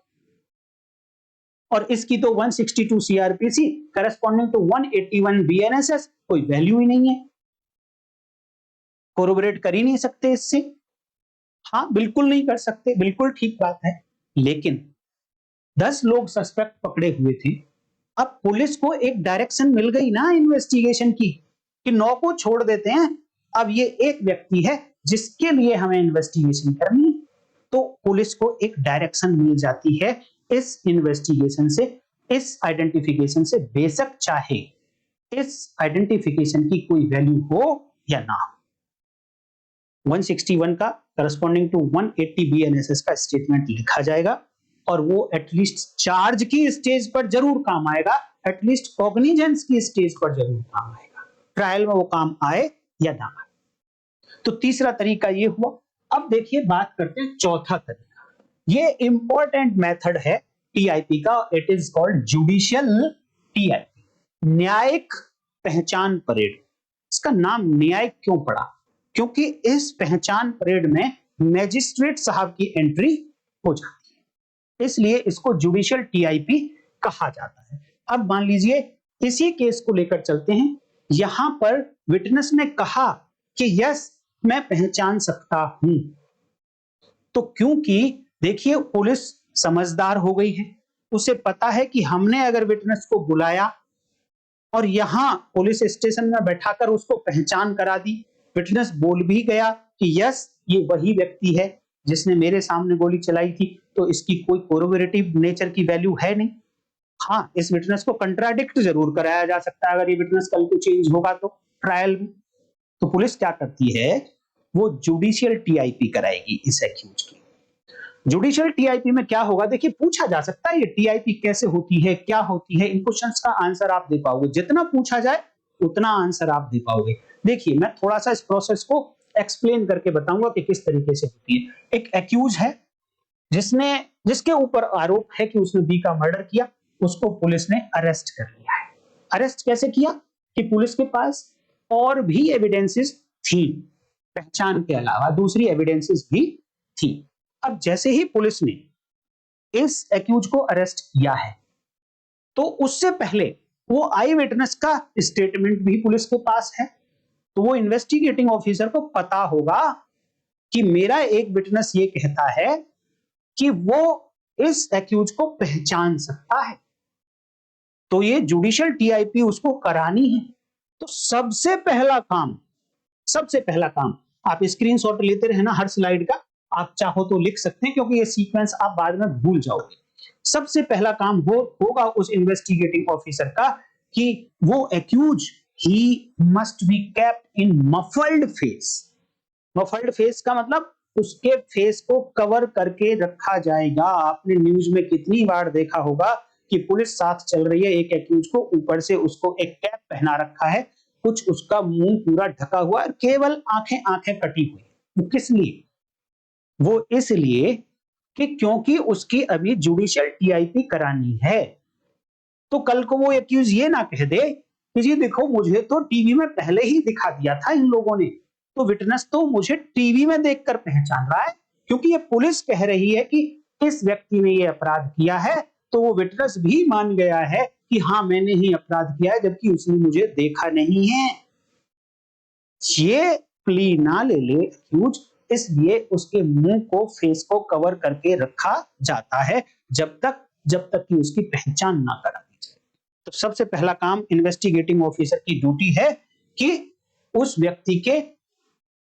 S1: और इसकी तो 162 सीआरपीसी करस्पॉन्डिंग टू 181 बीएनएसएस, कोई वैल्यू ही नहीं है, कोरोबोरेट कर ही नहीं सकते इससे। हाँ बिल्कुल नहीं कर सकते, बिल्कुल ठीक बात है। लेकिन 10 लोग सस्पेक्ट पकड़े हुए थे, अब पुलिस को एक डायरेक्शन मिल गई ना इन्वेस्टिगेशन की कि 9 को छोड़ देते हैं, अब ये एक व्यक्ति है जिसके लिए हमें इन्वेस्टिगेशन करनी है। तो पुलिस को एक डायरेक्शन मिल जाती है इस इन्वेस्टिगेशन से, इस आइडेंटिफिकेशन से, बेशक चाहे इस आइडेंटिफिकेशन की कोई वैल्यू हो या ना हो। 161 का करस्पॉन्डिंग टू 180 बीएनएसएस का स्टेटमेंट लिखा जाएगा और वो एटलीस्ट चार्ज की स्टेज पर जरूर काम आएगा, एटलीस्ट कॉग्निजेंस की स्टेज पर जरूर काम आएगा, ट्रायल में वो काम आए या ना आए। तो तीसरा तरीका ये हुआ। अब देखिए बात करते हैं चौथा तरीका। ये इंपॉर्टेंट मेथड है टीआईपी का, it is called judicial TIP, न्यायिक पहचान परेड। इसका नाम न्यायिक क्यों पड़ा, क्योंकि इस पहचान परेड में मैजिस्ट्रेट साहब की एंट्री हो जाती है, इसलिए इसको जुडिशियल टीआईपी कहा जाता है। अब मान लीजिए इसी केस को लेकर चलते हैं। यहां पर विटनेस ने कहा कि यस मैं पहचान सकता हूं, तो क्योंकि देखिए पुलिस समझदार हो गई है, उसे पता है कि हमने अगर विटनेस को बुलाया और यहां पुलिस स्टेशन में बैठाकर उसको पहचान करा दी, विटनेस बोल भी गया कि यस ये वही व्यक्ति है जिसने मेरे सामने गोली चलाई थी, तो इसकी कोई कोरोबोरेटिव नेचर की वैल्यू है नहीं। हाँ इस विटनेस को कंट्राडिक्ट जरूर कराया जा सकता है अगर ये विटनेस कल को चेंज होगा तो ट्रायल में। तो पुलिस क्या करती है, वो जुडिशियल टीआईपी कराएगी इस एक्यूज की। जुडिशियल टीआईपी में क्या होगा, देखिए पूछा जा सकता है ये टीआईपी कैसे होती है, क्या होती है, इन क्वेश्चंस का आंसर आप दे पाओगे, जितना पूछा जाए उतना आंसर आप दे पाओगे। देखिए मैं थोड़ा सा इस प्रोसेस को एक्सप्लेन करके बताऊंगा कि किस तरीके से होती है। एक एक्यूज है जिसके ऊपर आरोप है कि उसने बी का मर्डर किया, उसको पुलिस ने अरेस्ट कर लिया है। अरेस्ट कैसे किया कि पुलिस के पास और भी एविडेंसेस थी, पहचान के अलावा दूसरी एविडेंसेस भी थी। अब जैसे ही पुलिस ने इस एक्यूज को अरेस्ट किया है तो उससे पहले वो आई विटनेस का स्टेटमेंट भी पुलिस के पास है, तो वो इन्वेस्टिगेटिंग ऑफिसर को पता होगा कि मेरा एक विटनेस ये कहता है कि वो इस एक्यूज को पहचान सकता है, तो ये जुडिशियल टीआईपी उसको करानी है। तो सबसे पहला काम आप स्क्रीनशॉट लेते रहना हर स्लाइड का, आप चाहो तो लिख सकते हैं क्योंकि ये सीक्वेंस आप बाद में भूल जाओगे। सबसे पहला काम होगा उस इन्वेस्टिगेटिंग ऑफिसर का कि वो accused he must be kept in muffled face. Muffled face का मतलब उसके फेस को कवर करके रखा जाएगा। आपने न्यूज में कितनी बार देखा होगा कि पुलिस साथ चल रही है, एक एक्यूज को ऊपर से उसको एक कैप पहना रखा है, कुछ उसका मुंह पूरा ढका हुआ है, केवल आंखें कटी हुई। वो किस लिए, वो इसलिए कि क्योंकि उसकी अभी जुडिशियल टीआईपी करानी है। तो कल को वो एक्यूज ये ना कह दे कि यस मैं पहचान सकता हूं, कि जी देखो मुझे तो टीवी में पहले ही दिखा दिया था इन लोगों ने, तो विटनेस तो मुझे टीवी में देखकर पहचान रहा है, क्योंकि ये पुलिस कह रही है कि इस व्यक्ति ने ये अपराध किया है, तो वो विटनेस भी मान गया है कि हाँ मैंने ही अपराध किया है, जबकि उसने मुझे देखा नहीं है। ये प्ली ना ले ले एक्यूज, इसलिए उसके मुंह को, फेस को कवर करके रखा जाता है जब तक कि उसकी पहचान ना करा दी जाए। तो सबसे पहला काम इन्वेस्टिगेटिंग ऑफिसर की ड्यूटी है कि उस व्यक्ति के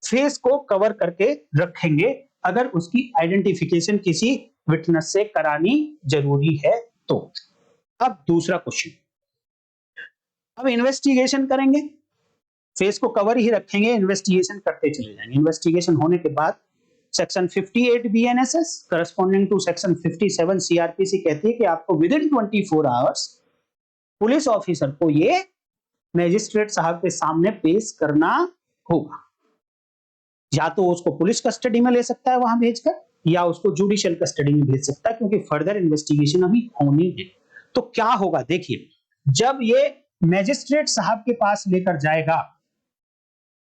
S1: फेस को कवर करके रखेंगे अगर उसकी आइडेंटिफिकेशन किसी विटनेस से करानी जरूरी है तो। अब दूसरा क्वेश्चन, अब इन्वेस्टिगेशन करेंगे, फेस को कवर ही रखेंगे, इन्वेस्टिगेशन करते चले जाएंगे। इन्वेस्टिगेशन होने के बाद section 58 BNSS corresponding to section 57 CrPC कहती है कि आपको within 24 hours police officer को ये मैजिस्ट्रेट साहब के सामने पेश करना होगा। या तो उसको पुलिस कस्टडी में ले सकता है वहां भेजकर, या उसको जुडिशियल कस्टडी में भेज सकता है, क्योंकि फर्दर इन्वेस्टिगेशन अभी होनी है। तो क्या होगा देखिए, जब ये मैजिस्ट्रेट साहब के पास लेकर जाएगा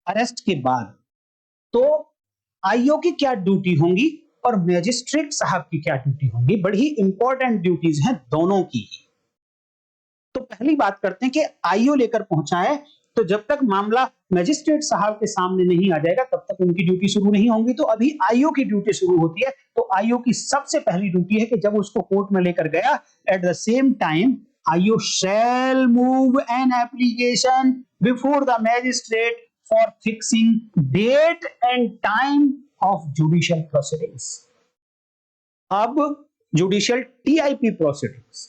S1: अरेस्ट के बाद, तो आईओ की क्या ड्यूटी होंगी और मैजिस्ट्रेट साहब की क्या ड्यूटी होंगी, बड़ी इंपॉर्टेंट ड्यूटीज हैं दोनों की। तो पहली बात करते हैं कि आईओ लेकर पहुंचा है, तो जब तक मामला मैजिस्ट्रेट साहब के सामने नहीं आ जाएगा तब तक उनकी ड्यूटी शुरू नहीं होंगी। तो अभी आईओ की ड्यूटी शुरू होती है। तो आईओ की सबसे पहली ड्यूटी है कि जब उसको कोर्ट में लेकर गया, at the same time IO shall move an application before the magistrate for fixing date and time of judicial proceedings। अब जुडिशियल टीआईपी प्रोसीडिंग्स,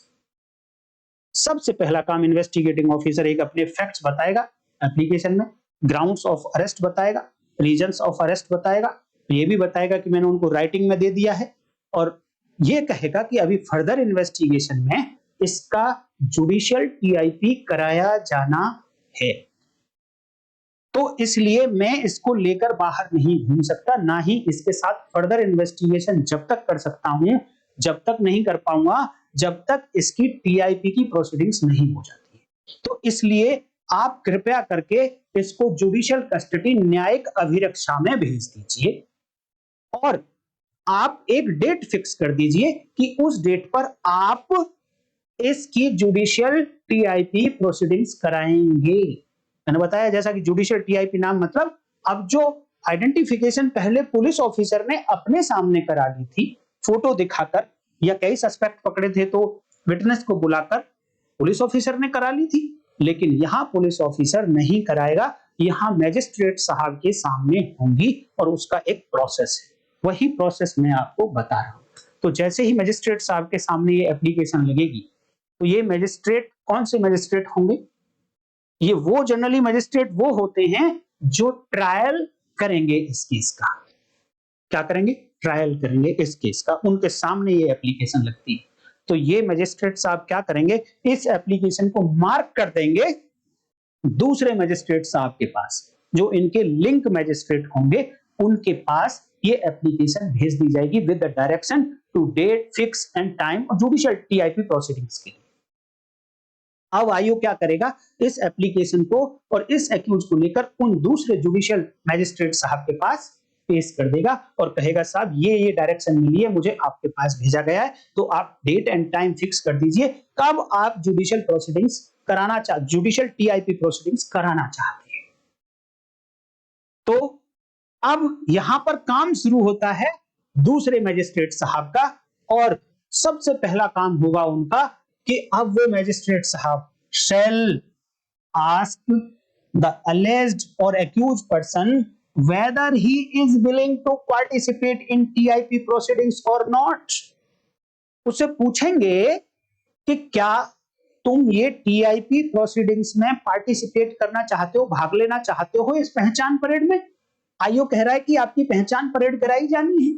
S1: सबसे पहला काम इन्वेस्टिगेटिंग ऑफिसर एक अपने फैक्ट्स बताएगा एप्लीकेशन में, ग्राउंड्स ऑफ अरेस्ट बताएगा, रीजंस ऑफ अरेस्ट बताएगा, ये भी बताएगा कि मैंने उनको राइटिंग में दे दिया है, और ये कहेगा कि अभी फर्दर इन्वेस्टिगेशन में इसका जुडिशियल टीआईपी कराया जाना है, तो इसलिए मैं इसको लेकर बाहर नहीं घूम सकता, ना ही इसके साथ फर्दर इन्वेस्टिगेशन जब तक कर सकता हूं, जब तक नहीं कर पाऊंगा जब तक इसकी टीआईपी की प्रोसीडिंग्स नहीं हो जाती है। तो इसलिए आप कृपया करके इसको जुडिशियल कस्टडी न्यायिक अभिरक्षा में भेज दीजिए, और आप एक डेट फिक्स कर दीजिए कि उस डेट पर आप इसकी जुडिशियल टीआईपी प्रोसीडिंग्स कराएंगे। मैंने बताया जैसा कि जुडिशियल टीआईपी नाम मतलब, अब जो आइडेंटिफिकेशन पहले पुलिस ऑफिसर ने अपने सामने करा ली थी फोटो दिखाकर, या कई सस्पेक्ट पकड़े थे तो विटनेस को बुलाकर पुलिस ऑफिसर ने करा ली थी, लेकिन यहां पुलिस ऑफिसर नहीं कराएगा, यहां मैजिस्ट्रेट साहब के सामने होंगी, और उसका एक प्रोसेस है, वही प्रोसेस मैं आपको बता रहा हूं। तो जैसे ही मैजिस्ट्रेट साहब के सामने ये एप्लीकेशन लगेगी, तो ये मैजिस्ट्रेट कौन से मैजिस्ट्रेट होंगे, ये वो जनरली मैजिस्ट्रेट वो होते हैं जो ट्रायल करेंगे इस केस का। क्या करेंगे? ट्रायल करेंगे इस केस का, उनके सामने ये एप्लीकेशन लगती है। तो ये मैजिस्ट्रेट साहब क्या करेंगे, इस एप्लीकेशन को मार्क कर देंगे दूसरे मैजिस्ट्रेट साहब के पास, जो इनके लिंक मैजिस्ट्रेट होंगे, उनके पास ये एप्लीकेशन भेज दी जाएगी with the direction to date fix and time और जुडिशियल टीआईपी प्रोसीडिंग्स के लिए। अब आईओ क्या करेगा, इस एप्लीकेशन को और इस एक्यूज को लेकर उन दूसरे जुडिशियल मैजिस्ट्रेट साहब के पास पेश कर देगा और कहेगा साहब ये डायरेक्शन मिली है मुझे, आपके पास भेजा गया है, तो आप डेट एंड टाइम फिक्स कर दीजिए कब आप जुडिशियल प्रोसीडिंग्स कराना जुडिशियल टीआईपी प्रोसीडिंग्स कराना चाहते हैं। तो अब यहां पर काम शुरू होता है दूसरे मैजिस्ट्रेट साहब का, और सबसे पहला काम होगा उनका कि अब वो मैजिस्ट्रेट साहब shall ask the alleged or accused person whether he is willing to participate in TIP proceedings or not। उससे पूछेंगे कि क्या तुम ये टीआईपी प्रोसीडिंग्स में पार्टिसिपेट करना चाहते हो, भाग लेना चाहते हो इस पहचान परेड में। आईओ कह रहा है कि आपकी पहचान परेड कराई जानी है,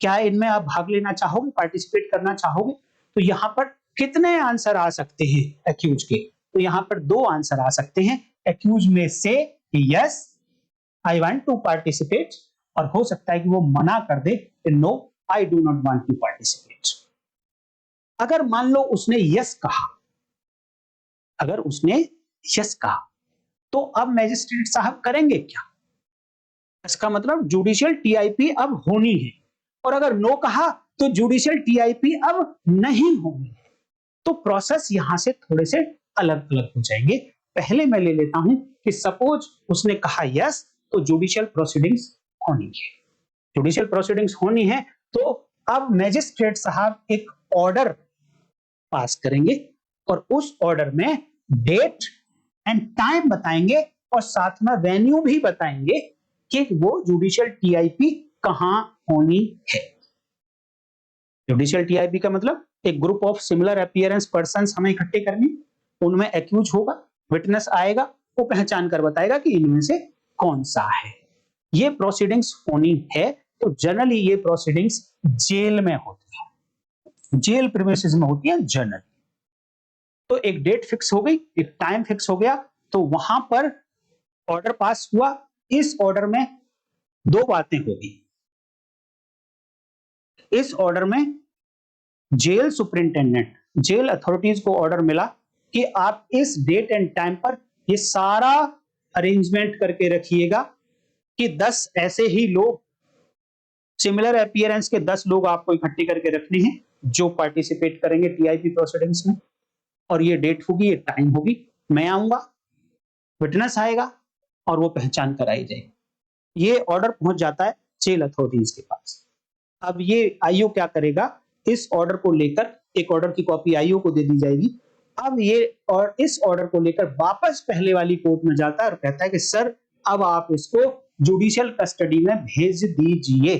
S1: क्या इनमें आप भाग लेना चाहोगे, पार्टिसिपेट करना चाहोगे। तो यहां पर कितने आंसर आ सकते हैं एक्यूज के, तो यहां पर दो आंसर आ सकते हैं। एक्यूज में से yes I want to participate, और हो सकता है कि वो मना कर दे no I do not want to participate. अगर मान लो उसने यस कहा, अगर उसने यस कहा, तो अब मैजिस्ट्रेट साहब करेंगे क्या? इसका मतलब जुडिशियल टीआईपी अब होनी है, और अगर नो कहा तो जुडिशियल टीआईपी अब नहीं होनी है। तो प्रोसेस यहां से थोड़े से अलग अलग हो जाएंगे। पहले मैं ले लेता हूं कि सपोज उसने कहा यस, तो जुडिशियल प्रोसीडिंग्स होनी है। जुडिशियल प्रोसीडिंग्स होनी है, तो अब मैजिस्ट्रेट साहब एक ऑर्डर पास करेंगे, और उस ऑर्डर में डेट एंड टाइम बताएंगे, और साथ में वेन्यू भी बताएंगे कि वो जुडिशियल टीआईपी कहां होनी है। जुडिशियल टीआईपी का मतलब एक group of similar appearance persons हमें इकट्ठे करने, उनमें एक्यूज होगा, विटनेस आएगा, वो पहचान कर बताएगा कि इनमें से कौन सा है। ये प्रोसीडिंग्स होनी है। तो जनरली ये प्रोसीडिंग्स जेल में होती है, जेल प्रीमिसेस में होती है जनरली। तो एक डेट फिक्स हो गई, एक टाइम फिक्स हो गया, तो वहां पर ऑर्डर पास हुआ। इस ऑर्डर में दो बातें होगी। इस ऑर्डर में जेल सुपरिंटेंडेंट, जेल अथॉरिटीज को ऑर्डर मिला कि आप इस डेट एंड टाइम पर ये सारा अरेंजमेंट करके रखिएगा कि 10 ऐसे ही लोग, सिमिलर अपीयरेंस के 10 लोग आपको इकट्ठे करके रखने हैं जो पार्टिसिपेट करेंगे टीआईपी प्रोसीडिंग्स में, और ये डेट होगी, ये टाइम होगी, मैं आऊंगा, विटनेस आएगा, और वो पहचान कराई जाएगी। ये ऑर्डर पहुंच जाता है जेल अथॉरिटीज के पास। अब ये आईओ क्या करेगा, इस ऑर्डर को लेकर, एक ऑर्डर की कॉपी आईओ को दे दी जाएगी। अब ये और इस ऑर्डर को लेकर वापस पहले वाली कोर्ट में जाता है और कहता है कि सर अब आप इसको जुडिशियल कस्टडी में भेज दीजिए,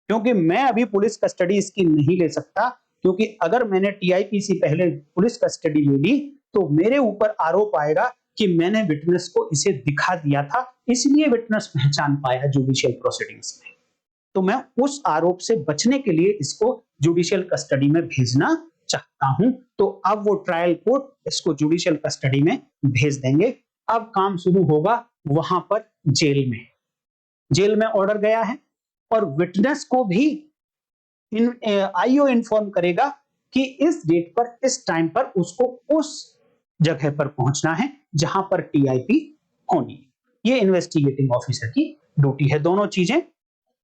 S1: क्योंकि मैं अभी पुलिस कस्टडी इसकी नहीं ले सकता, क्योंकि अगर मैंने टीआईपी से पहले पुलिस कस्टडी ले ली तो मेरे ऊपर आरोप आएगा कि मैंने विटनेस को इसे दिखा दिया था, इसलिए विटनेस पहचान पाया जुडिशियल प्रोसीडिंग्स में। तो मैं उस आरोप से बचने के लिए इसको जुडिशियल कस्टडी में भेजना चाहता हूं। तो अब वो ट्रायल कोर्ट इसको जुडिशियल कस्टडी में भेज देंगे। अब काम शुरू होगा वहां पर जेल में। जेल में ऑर्डर गया है, और विटनेस को भी आईओ इन्फॉर्म करेगा कि इस डेट पर, इस टाइम पर उसको उस जगह पर पहुंचना है जहां पर टीआईपी होनी है। ये इन्वेस्टिगेटिंग ऑफिसर की ड्यूटी है। दोनों चीजें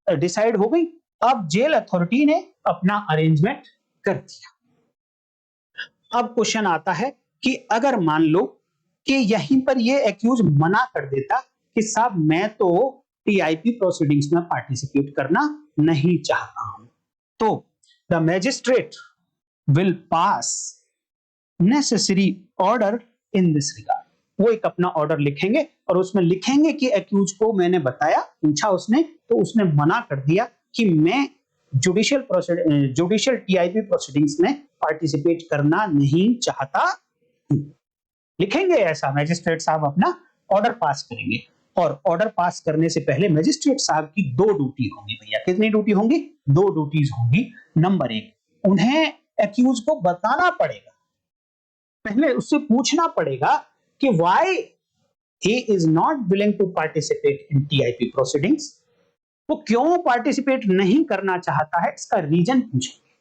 S1: डिसाइड हो गई। अब जेल अथॉरिटी ने अपना अरेंजमेंट कर दिया। अब क्वेश्चन आता है कि अगर मान लो कि यहीं पर ये एक्यूज मना कर देता कि साहब मैं तो टीआईपी प्रोसीडिंग्स में पार्टिसिपेट करना नहीं चाहता हूं, तो the magistrate will pass necessary order in this regard. वो एक अपना ऑर्डर लिखेंगे, और उसमें लिखेंगे कि एक्यूज को मैंने बताया, पूछा उसने, तो उसने मना कर दिया कि मैं जुडिशियल टीआईपी प्रोसीडिंग्स में पार्टिसिपेट करना नहीं चाहता। लिखेंगे ऐसा, मैजिस्ट्रेट साहब अपना ऑर्डर पास करेंगे। और ऑर्डर पास करने से पहले मैजिस्ट्रेट साहब की दो ड्यूटी होंगी। भैया कितनी ड्यूटी होंगी? दो ड्यूटीज होंगी। नंबर एक, उन्हें एक्यूज को बताना पड़ेगा, पहले उससे पूछना पड़ेगा कि why he is not willing to participate in TIP proceedings. वो क्यों पार्टिसिपेट नहीं करना चाहता है, इसका रीजन पूछेंगे।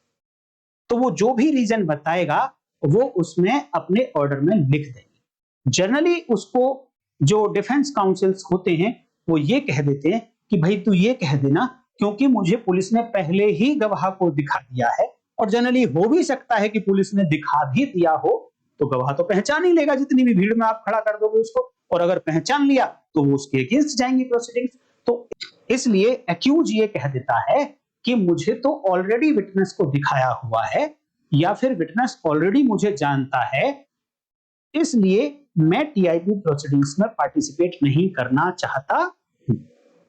S1: तो वो जो भी रीजन बताएगा वो उसमें अपने ऑर्डर में लिख देंगे। जनरली उसको जो डिफेंस काउंसिल्स होते हैं वो ये कह देते हैं कि भाई तू ये कह देना, क्योंकि मुझे पुलिस ने पहले ही गवाह को दिखा दिया है, और जनरली हो भी सकता है कि पुलिस ने दिखा भी दिया हो, तो गवाह तो पहचान ही लेगा जितनी भी भीड़ में आप खड़ा कर दोगे उसको, और अगर पहचान लिया तो वो उसके अगेंस्ट जाएंगी प्रोसीडिंग्स। तो इसलिए एक्यूज ये कह देता है कि मुझे तो ऑलरेडी विटनेस को दिखाया हुआ है, या फिर विटनेस ऑलरेडी मुझे जानता है, इसलिए मैं टीआईपी प्रोसीडिंग्स में पार्टिसिपेट नहीं करना चाहता हूं।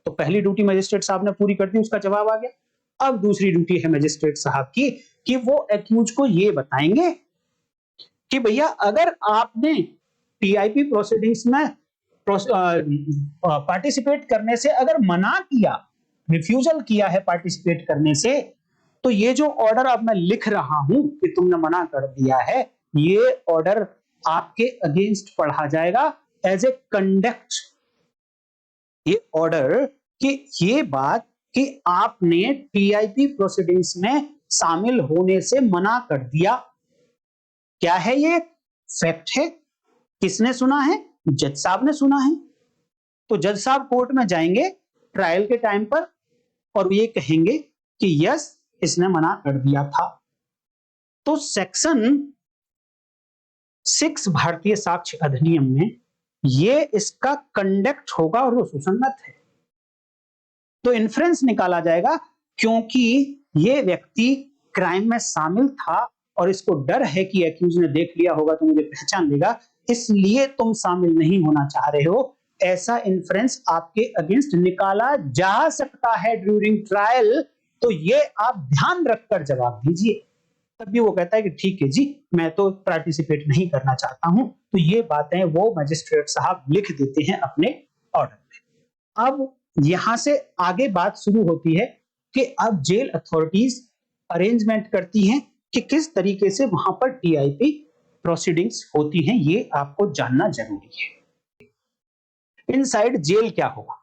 S1: तो पहली ड्यूटी मजिस्ट्रेट साहब ने पूरी कर दी, उसका जवाब आ गया। अब दूसरी ड्यूटी है मजिस्ट्रेट साहब की कि वो एक्यूज को ये बताएंगे कि भैया अगर आपने टीआईपी प्रोसीडिंग्स में पार्टिसिपेट करने से अगर मना किया, रिफ्यूजल किया है पार्टिसिपेट करने से, तो ये जो ऑर्डर अब मैं लिख रहा हूं कि तुमने मना कर दिया है, ये ऑर्डर आपके अगेंस्ट पढ़ा जाएगा एज ए कंडक्ट। ये ऑर्डर कि ये बात कि आपने टीआईपी प्रोसीडिंग्स में शामिल होने से मना कर दिया, क्या है ये? फैक्ट है किसने सुना है? जज साहब ने सुना है। तो जज साहब कोर्ट में जाएंगे ट्रायल के टाइम पर और ये कहेंगे कि यस, इसने मना कर दिया था। तो सेक्शन 6 भारतीय साक्ष्य अधिनियम में ये इसका कंडक्ट होगा और वो सुसंगत है। तो इन्फ्रेंस निकाला जाएगा क्योंकि ये व्यक्ति क्राइम में शामिल था और इसको डर है कि एक्यूज ने देख लिया होगा तो मुझे पहचान लेगा, इसलिए तुम शामिल नहीं होना चाह रहे हो। ऐसा इन्फ्रेंस आपके अगेंस्ट निकाला जा सकता है ड्यूरिंग ट्रायल। तो ये आप ध्यान रखकर जवाब दीजिए। तब भी वो कहता है कि ठीक है जी, मैं तो पार्टिसिपेट नहीं करना चाहता हूं। तो ये बातें वो मजिस्ट्रेट साहब लिख देते हैं अपने ऑर्डर में। अब यहां से आगे बात शुरू होती है कि अब जेल अथॉरिटीज अरेंजमेंट करती हैं कि किस तरीके से वहां पर टीआईपी प्रोसीडिंग्स होती हैं। ये आपको जानना जरूरी है। इनसाइड जेल क्या होगा?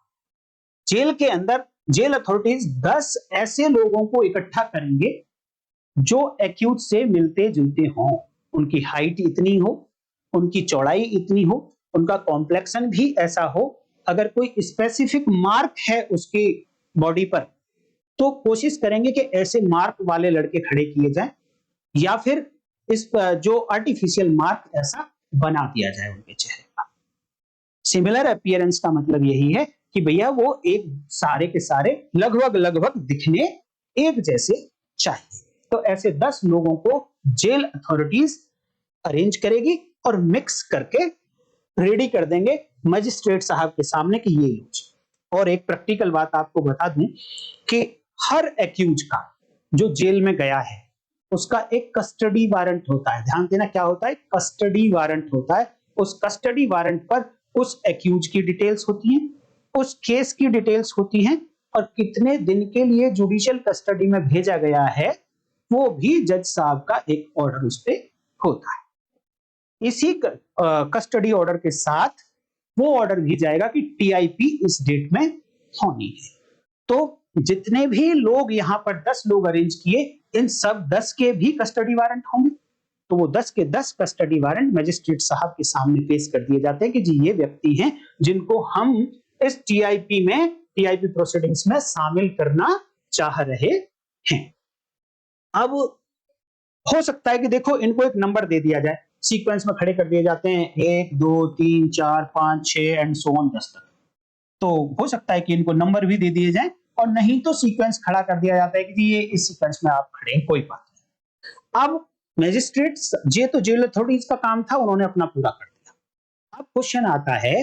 S1: जेल के अंदर जेल अथॉरिटीज 10 ऐसे लोगों को इकट्ठा करेंगे जो एक्यूज से मिलते जुलते हों। उनकी हाइट इतनी हो, उनकी चौड़ाई इतनी हो, उनका कॉम्प्लेक्शन भी ऐसा हो। अगर कोई स्पेसिफिक मार्क है उसकी बॉडी पर तो कोशिश करेंगे कि ऐसे मार्क वाले लड़के खड़े किए जाएं या फिर इस जो आर्टिफिशियल मार्क ऐसा बना दिया जाए उनके चेहरे पर। सिमिलर अपीयरेंस का मतलब यही है कि भैया वो एक सारे के सारे लगभग दिखने एक जैसे चाहिए। तो ऐसे 10 लोगों को जेल अथॉरिटीज अरेंज करेगी और मिक्स करके रेडी कर देंगे मजिस्ट्रेट साहब के सामने कि ये लो। और एक प्रैक्टिकल बात आपको बता दूं कि हर एक्यूज का जो जेल में गया है उसका एक कस्टडी वारंट होता है। ध्यान देना, क्या होता है? कस्टडी वारंट होता है। उस कस्टडी वारंट पर उस एक्यूज की डिटेल्स होती हैं, उस केस की डिटेल्स होती हैं और कितने दिन के लिए जुडिशियल कस्टडी में भेजा गया है वो भी जज साहब का एक ऑर्डर उस पर होता है। इसी कस्टडी ऑर्डर के साथ वो ऑर्डर भी जाएगा कि टीआईपी इस डेट में होनी है। तो जितने भी लोग यहां पर 10 लोग अरेंज किए, इन सब 10 के भी कस्टडी वारंट होंगे। तो वो 10 के 10 कस्टडी वारंट मजिस्ट्रेट साहब के सामने पेश कर दिए जाते हैं कि जी ये व्यक्ति हैं जिनको हम इस टीआईपी प्रोसीडिंग्स में शामिल करना चाह रहे हैं। अब हो सकता है कि देखो इनको एक नंबर दे दिया जाए, सीक्वेंस में खड़े कर दिए जाते हैं 1 2 3 4 5 6 एंड सो ऑन 10 तक। तो हो सकता है कि इनको नंबर भी दे दिए जाए और नहीं तो सीक्वेंस खड़ा कर दिया जाता है कि जी ये इस सीक्वेंस में आप खड़े हैं, कोई बात नहीं। अब मैजिस्ट्रेट्स ये तो जेल अथॉरिटीज का काम था, उन्होंने अपना पूरा कर दिया। अब क्वेश्चन आता है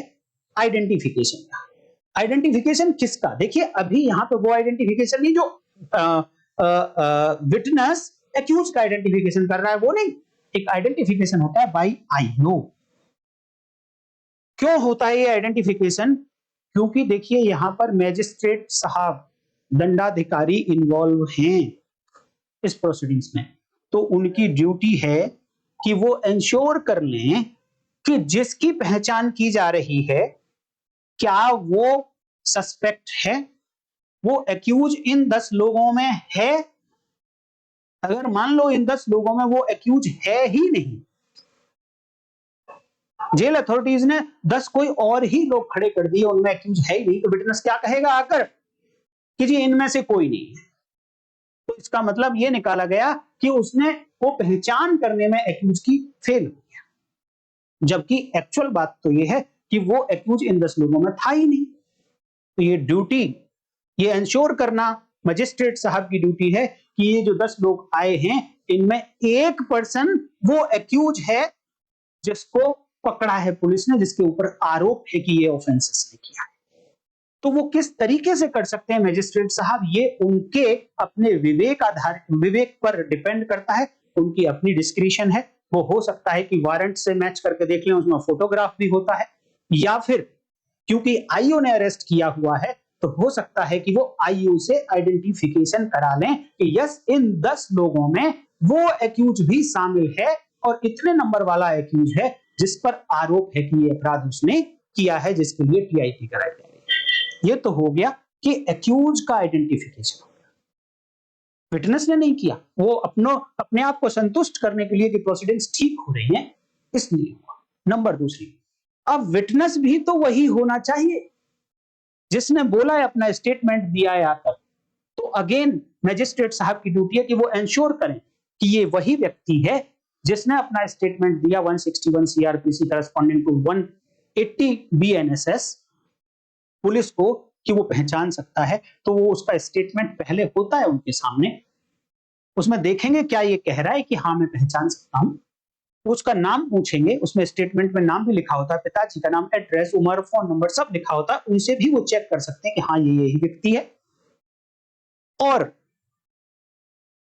S1: आइडेंटिफिकेशन का। आइडेंटिफिकेशन किसका? देखिए अभी यहां पे वो आइडेंटिफिकेशन नहीं जो विटनेस एक्यूज का आइडेंटिफिकेशन कर रहा है, वो नहीं। एक आइडेंटिफिकेशन होता है बाय आईओ। क्यों होता है ये आइडेंटिफिकेशन? क्योंकि देखिए यहां पर मैजिस्ट्रेट साहब दंडाधिकारी इन्वॉल्व हैं इस प्रोसीडिंग्स में। तो उनकी ड्यूटी है कि वो इंश्योर कर लें कि जिसकी पहचान की जा रही है क्या वो सस्पेक्ट है, वो एक्यूज इन 10 लोगों में है। अगर मान लो इन 10 लोगों में वो एक्यूज है ही नहीं, जेल अथॉरिटीज ने 10 कोई और ही लोग खड़े कर दिए, उनमें एक्यूज है ही नहीं, तो विटनेस क्या कहेगा आकर कि जी इनमें से कोई नहीं है। तो इसका मतलब ये निकाला गया कि उसने वो पहचान करने में एक्यूज की फेल हो गया, जबकि एक्चुअल बात तो ये है कि वो एक्यूज इन 10 लोगों में था ही नहीं। तो ये ड्यूटी, ये इंश्योर करना मजिस्ट्रेट साहब की ड्यूटी है कि ये जो 10 लोग आए हैं इनमें एक पर्सन वो एक्यूज है जिसको पकड़ा है पुलिस ने, जिसके ऊपर आरोप है कि ये ऑफेंस इसने किया है। तो वो किस तरीके से कर सकते हैं मैजिस्ट्रेट साहब, ये उनके अपने विवेक पर डिपेंड करता है, उनकी अपनी डिस्क्रिशन है। वो हो सकता है कि वारंट से मैच करके देख लें, उसमें फोटोग्राफ भी होता है, या फिर क्योंकि आईओ ने अरेस्ट किया हुआ है तो हो सकता है कि वो आईओ से आइडेंटिफिकेशन करा लें कि यस इन 10 लोगों में वो एक्यूज भी शामिल है और इतने नंबर वाला एक्यूज है जिस पर आरोप है कि ये अपराध उसने किया है, जिसके लिए टीआईपी कराई जा रही है। ये तो हो गया कि एक्यूज का आइडेंटिफिकेशन हो गया। विटनेस ने नहीं किया, वो अपने आप को संतुष्ट करने के लिए कि प्रोसीडिंग्स ठीक हो रही हैं इसलिए हुआ। नंबर दूसरी, अब विटनेस भी तो वही होना चाहिए जिसने बोला है, अपना स्टेटमेंट दिया है आकर। तो अगेन मैजिस्ट्रेट साहब की ड्यूटी है कि वो एंश्योर करें कि ये वही व्यक्ति है जिसने अपना स्टेटमेंट दिया 161 CrPC corresponding to 180 BNSS police को, कि वो पहचान सकता है। तो वो उसका स्टेटमेंट पहले होता है उनके सामने, उसमें देखेंगे क्या ये कह रहा है कि हाँ मैं पहचान सकता हूं। उसका नाम पूछेंगे, उसमें स्टेटमेंट में नाम भी लिखा होता है, पिताजी का नाम, एड्रेस, उम्र, फोन नंबर सब लिखा होता है। उनसे भी वो चेक कर सकते हैं कि हाँ ये यही व्यक्ति है। और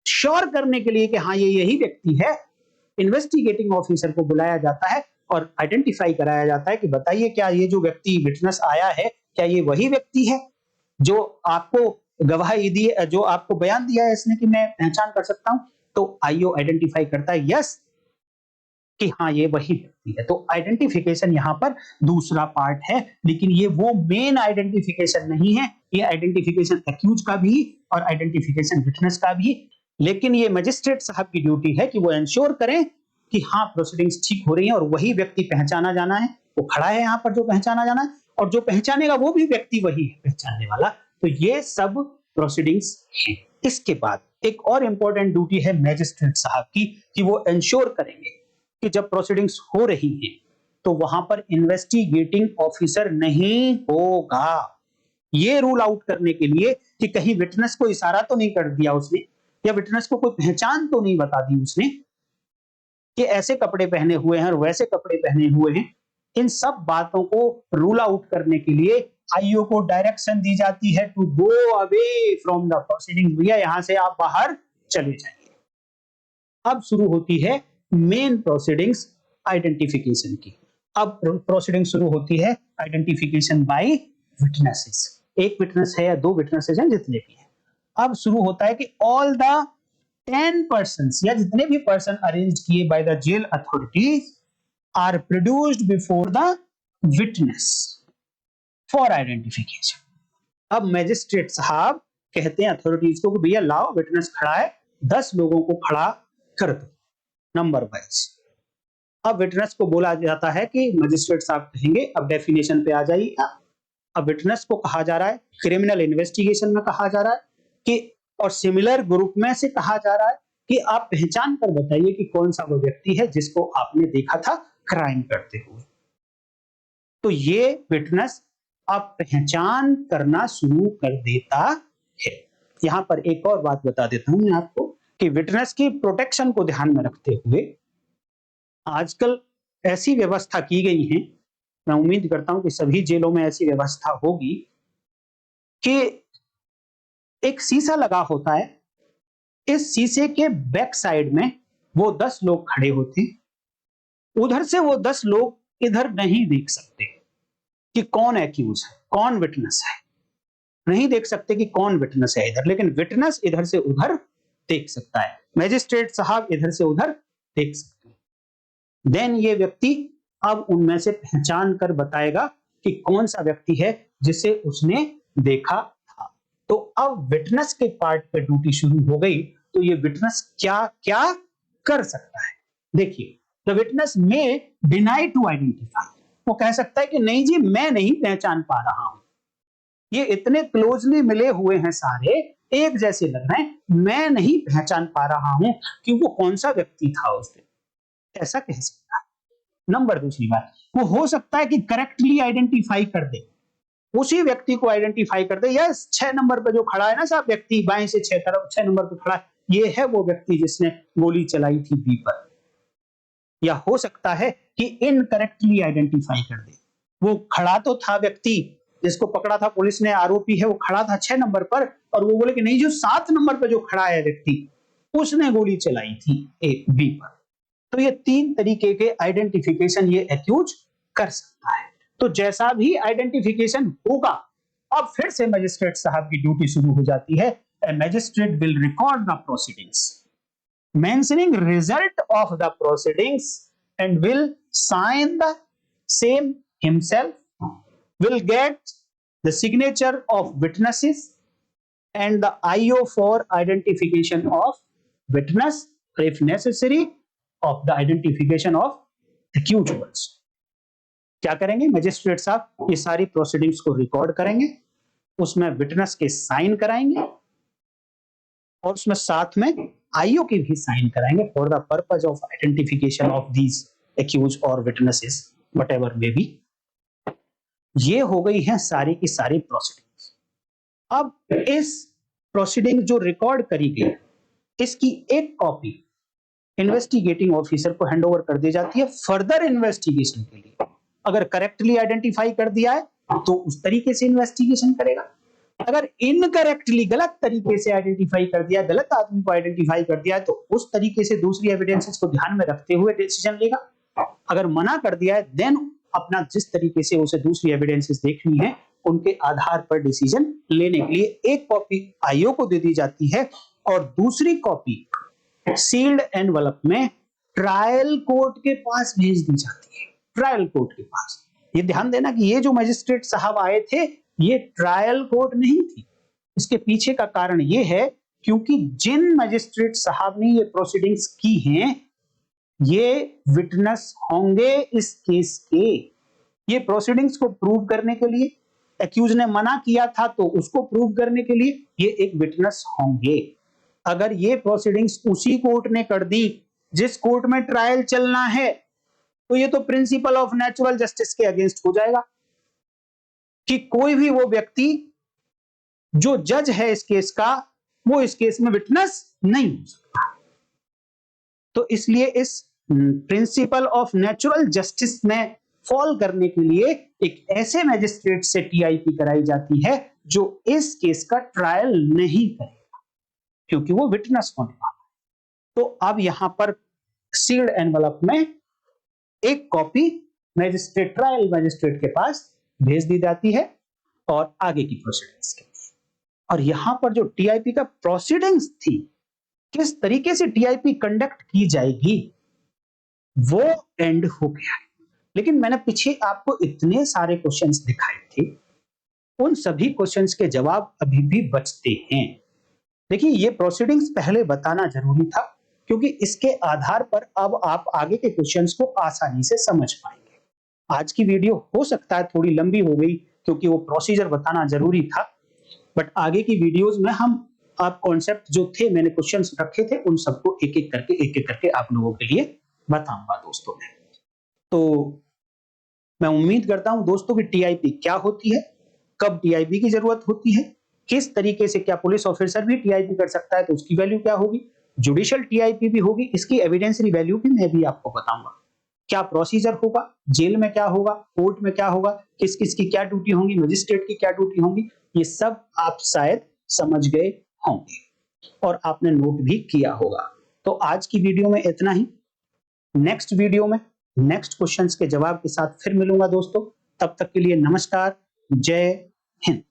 S1: श्योर करने के लिए कि हाँ ये यही व्यक्ति है, इन्वेस्टिगेटिंग ऑफिसर को बुलाया जाता है और आइडेंटिफाई कराया जाता है कि बताइए क्या ये जो व्यक्ति विटनेस आया है, क्या ये वही व्यक्ति है जो आपको गवाही दी, जो आपको बयान दिया है इसने कि मैं पहचान कर सकता हूं। तो आईओ आइडेंटिफाई करता है यस कि हाँ ये वही व्यक्ति है। तो आइडेंटिफिकेशन यहाँ पर दूसरा पार्ट है, लेकिन ये वो मेन आइडेंटिफिकेशन नहीं है। ये आइडेंटिफिकेशन एक्यूज का भी और आइडेंटिफिकेशन विटनेस का भी। लेकिन ये मजिस्ट्रेट साहब की ड्यूटी है कि वो इंश्योर करें कि हाँ प्रोसीडिंग्स ठीक हो रही हैं और वही व्यक्ति पहचाना जाना है। वो खड़ा है यहाँ पर जो पहचाना जाना है, और जो पहचानेगा वो भी व्यक्ति वही है पहचानने वाला। तो ये सब प्रोसीडिंग्स हैं। इसके बाद एक और इंपॉर्टेंट ड्यूटी है मैजिस्ट्रेट साहब की कि वो इंश्योर करेंगे कि जब प्रोसीडिंग्स हो रही हैं तो वहां पर इन्वेस्टिगेटिंग ऑफिसर नहीं होगा। ये रूल आउट करने के लिए कि कहीं विटनेस को इशारा तो नहीं कर दिया उसने, या विटनेस को कोई पहचान तो नहीं बता दी उसने कि ऐसे कपड़े पहने हुए हैं और वैसे कपड़े पहने हुए हैं। इन सब बातों को रूल आउट करने के लिए आईओ को डायरेक्शन दी जाती है to go away from the proceeding. भैया यहां से आप बाहर चले जाइए। अब शुरू होती है मेन प्रोसीडिंग्स आइडेंटिफिकेशन की। अब प्रोसीडिंग शुरू होती है आइडेंटिफिकेशन बाय विटनेसेस। एक विटनेस है या दो विटनेसेस हैं, जितने भी हैं। अब शुरू होता है कि ऑल द 10 persons या जितने भी पर्सन अरेंज किए by the jail authorities are produced before the witness for identification. अब मैजिस्ट्रेट साहब कहते हैं अथॉरिटीज को कि भैया लाओ, विटनेस खड़ा है, 10 लोगों को खड़ा कर दो नंबर वाइज। अब विटनेस को बोला जाता है कि मजिस्ट्रेट साहब कहेंगे, अब डेफिनेशन पे आ जाइए। अब विटनेस को कहा जा रहा है, क्रिमिनल इन्वेस्टिगेशन में कहा जा रहा है कि, और सिमिलर ग्रुप में से कहा जा रहा है कि आप पहचान कर बताइए कि कौन सा वो व्यक्ति है जिसको आपने देखा था क्राइम करते हुए। तो ये विटनेस अब पहचान करना शुरू कर देता है। यहां पर एक और बात बता देता हूं मैं आपको कि विटनेस की प्रोटेक्शन को ध्यान में रखते हुए आजकल ऐसी व्यवस्था की गई है, मैं उम्मीद करता हूं कि सभी जेलों में ऐसी व्यवस्था होगी, कि एक शीशा लगा होता है, इस शीशे के बैक साइड में वो 10 लोग खड़े होते, उधर से वो 10 लोग इधर नहीं देख सकते कि कौन एक्यूज है, कौन विटनेस है, नहीं देख सकते कि कौन विटनेस है इधर, लेकिन विटनेस इधर से उधर देख सकता है, मैजिस्ट्रेट साहब इधर से उधर देख सकते हैं। देन ये व्यक्ति अब उनमें से पहचान कर बताएगा कि कौन सा व्यक्ति है जिसे उसने देखा था। तो अब विटनेस के पार्ट पे ड्यूटी शुरू हो गई। तो ये विटनेस क्या क्या कर सकता है, देखिए। द विटनेस में डिनाई टू आइडेंटिफाई, वो कह सकता है कि नहीं जी मैं नहीं पहचान पा रहा हूं, ये इतने क्लोजली मिले हुए हैं, सारे एक जैसे लग रहे हैं, मैं नहीं पहचान पा रहा हूं कि वो कौन सा व्यक्ति था उस दिन, ऐसा कह सकता है। नंबर दूसरी बात, वो हो सकता है कि करेक्टली आइडेंटिफाई कर दे, उसी व्यक्ति को आइडेंटिफाई कर दे, यस 6 नंबर पे जो खड़ा है ना साहब व्यक्ति, बाएं से 6 तरफ 6 नंबर पे खड़ा है, ये है वो व्यक्ति जिसने गोली चलाई थी बी पर। या हो सकता है कि इनकरेक्टली आइडेंटिफाई कर दे, वो खड़ा तो था व्यक्ति जिसको पकड़ा था पुलिस ने, आरोपी है, वो खड़ा था 6 नंबर पर, और वो बोले कि नहीं जो 7 नंबर पर जो खड़ा है व्यक्ति उसने गोली चलाई थी ए बी पर। तो ये 3 तरीके के आइडेंटिफिकेशन ये एक्यूज कर सकता है। तो जैसा भी आइडेंटिफिकेशन होगा, अब फिर से मजिस्ट्रेट साहब की ड्यूटी शुरू हो जाती है। Magistrate will record the proceedings mentioning result of the proceedings and will sign the same himself, will get the signature of witnesses and the IO for identification of witness, if necessary, of the identification of accused ones. क्या करेंगे magistrate साहब, ये सारी proceedings को record करेंगे, उसमें witness के sign कराएंगे और उसमें साथ में आईओ की भी साइन कराएंगे for the purpose of identification of these accused और विटनेसेस व्हाटएवर मे बी। ये हो गई है सारी की सारी प्रोसीडिंग्स। अब इस प्रोसीडिंग जो रिकॉर्ड करी गई, इसकी एक कॉपी इन्वेस्टिगेटिंग ऑफिसर को हैंडओवर कर दी जाती है फर्दर इन्वेस्टिगेशन के लिए। अगर करेक्टली आइडेंटिफाई कर दिया है तो उस तरीके से इन्वेस्टिगेशन करेगा, अगर इनकरेक्टली गलत तरीके से आइडेंटिफाई कर दिया, गलत आदमी को आइडेंटिफाई कर दिया है तो उस तरीके से दूसरी एविडेंसेस को ध्यान में रखते हुए डिसीजन लेगा। अगर मना कर दिया है देन अपना जिस तरीके से उसे दूसरी एविडेंसेस देखनी है उनके आधार पर डिसीजन लेने के लिए एक कॉपी आईओ को दे दी जाती है और दूसरी कॉपी सील्ड एनवलप में ट्रायल कोर्ट के पास भेज दी जाती है। ट्रायल कोर्ट के पास, ये ध्यान देना कि ये जो मजिस्ट्रेट साहब आए थे ये ट्रायल कोर्ट नहीं थी। इसके पीछे का कारण ये है क्योंकि जिन मजिस्ट्रेट साहब ने ये प्रोसीडिंग्स की हैं ये विटनेस होंगे इस केस के। ये प्रोसीडिंग्स को प्रूव करने के लिए, एक्यूज ने मना किया था तो उसको प्रूव करने के लिए ये एक विटनेस होंगे। अगर ये प्रोसीडिंग्स उसी कोर्ट ने कर दी जिस कोर्ट में ट्रायल चलना है तो ये तो प्रिंसिपल ऑफ नेचुरल जस्टिस के अगेंस्ट हो जाएगा कि कोई भी वो व्यक्ति जो जज है इस केस का वो इस केस में विटनेस नहीं हो सकता। तो इसलिए इस प्रिंसिपल ऑफ नेचुरल जस्टिस में फॉल करने के लिए एक ऐसे मैजिस्ट्रेट से टीआईपी कराई जाती है जो इस केस का ट्रायल नहीं करेगा क्योंकि वो विटनेस होने वाला है। तो अब यहां पर सील्ड एनवलप में एक कॉपी मैजिस्ट्रेट, ट्रायल मैजिस्ट्रेट के पास भेज दी जाती है और आगे की प्रोसीडिंग्स के लिए। और यहां पर जो टीआईपी का प्रोसीडिंग्स थी, किस तरीके से टीआईपी कंडक्ट की जाएगी वो एंड हो गया है। लेकिन मैंने पीछे आपको इतने सारे क्वेश्चंस दिखाए थे, उन सभी क्वेश्चंस के जवाब अभी भी बचते हैं। देखिए ये प्रोसीडिंग्स पहले बताना जरूरी था क्योंकि इसके आधार पर अब आप आगे के क्वेश्चंस को आसानी से समझ पाएंगे। आज की वीडियो हो सकता है थोड़ी लंबी हो गई क्योंकि वो प्रोसीजर बताना जरूरी था, बट आगे की वीडियोस में हम आप कॉन्सेप्ट जो थे, मैंने क्वेश्चंस रखे थे, उन सबको एक एक करके आप लोगों के लिए बताऊंगा दोस्तों ने। तो मैं उम्मीद करता हूं दोस्तों कि टीआईपी क्या होती है, कब टीआईपी की जरूरत होती है, किस तरीके से क्या पुलिस ऑफिसर भी टीआईपी कर सकता है तो उसकी वैल्यू क्या होगी, जुडिशियल टीआईपी भी होगी, इसकी एविडेंसरी वैल्यू भी मैं भी आपको बताऊंगा, क्या प्रोसीजर होगा, जेल में क्या होगा, कोर्ट में क्या होगा, किस किस की क्या ड्यूटी होंगी, मजिस्ट्रेट की क्या ड्यूटी होंगी, ये सब आप शायद समझ गए होंगे और आपने नोट भी किया होगा। तो आज की वीडियो में इतना ही। नेक्स्ट वीडियो में नेक्स्ट क्वेश्चंस के जवाब के साथ फिर मिलूंगा दोस्तों। तब तक के लिए नमस्कार, जय हिंद।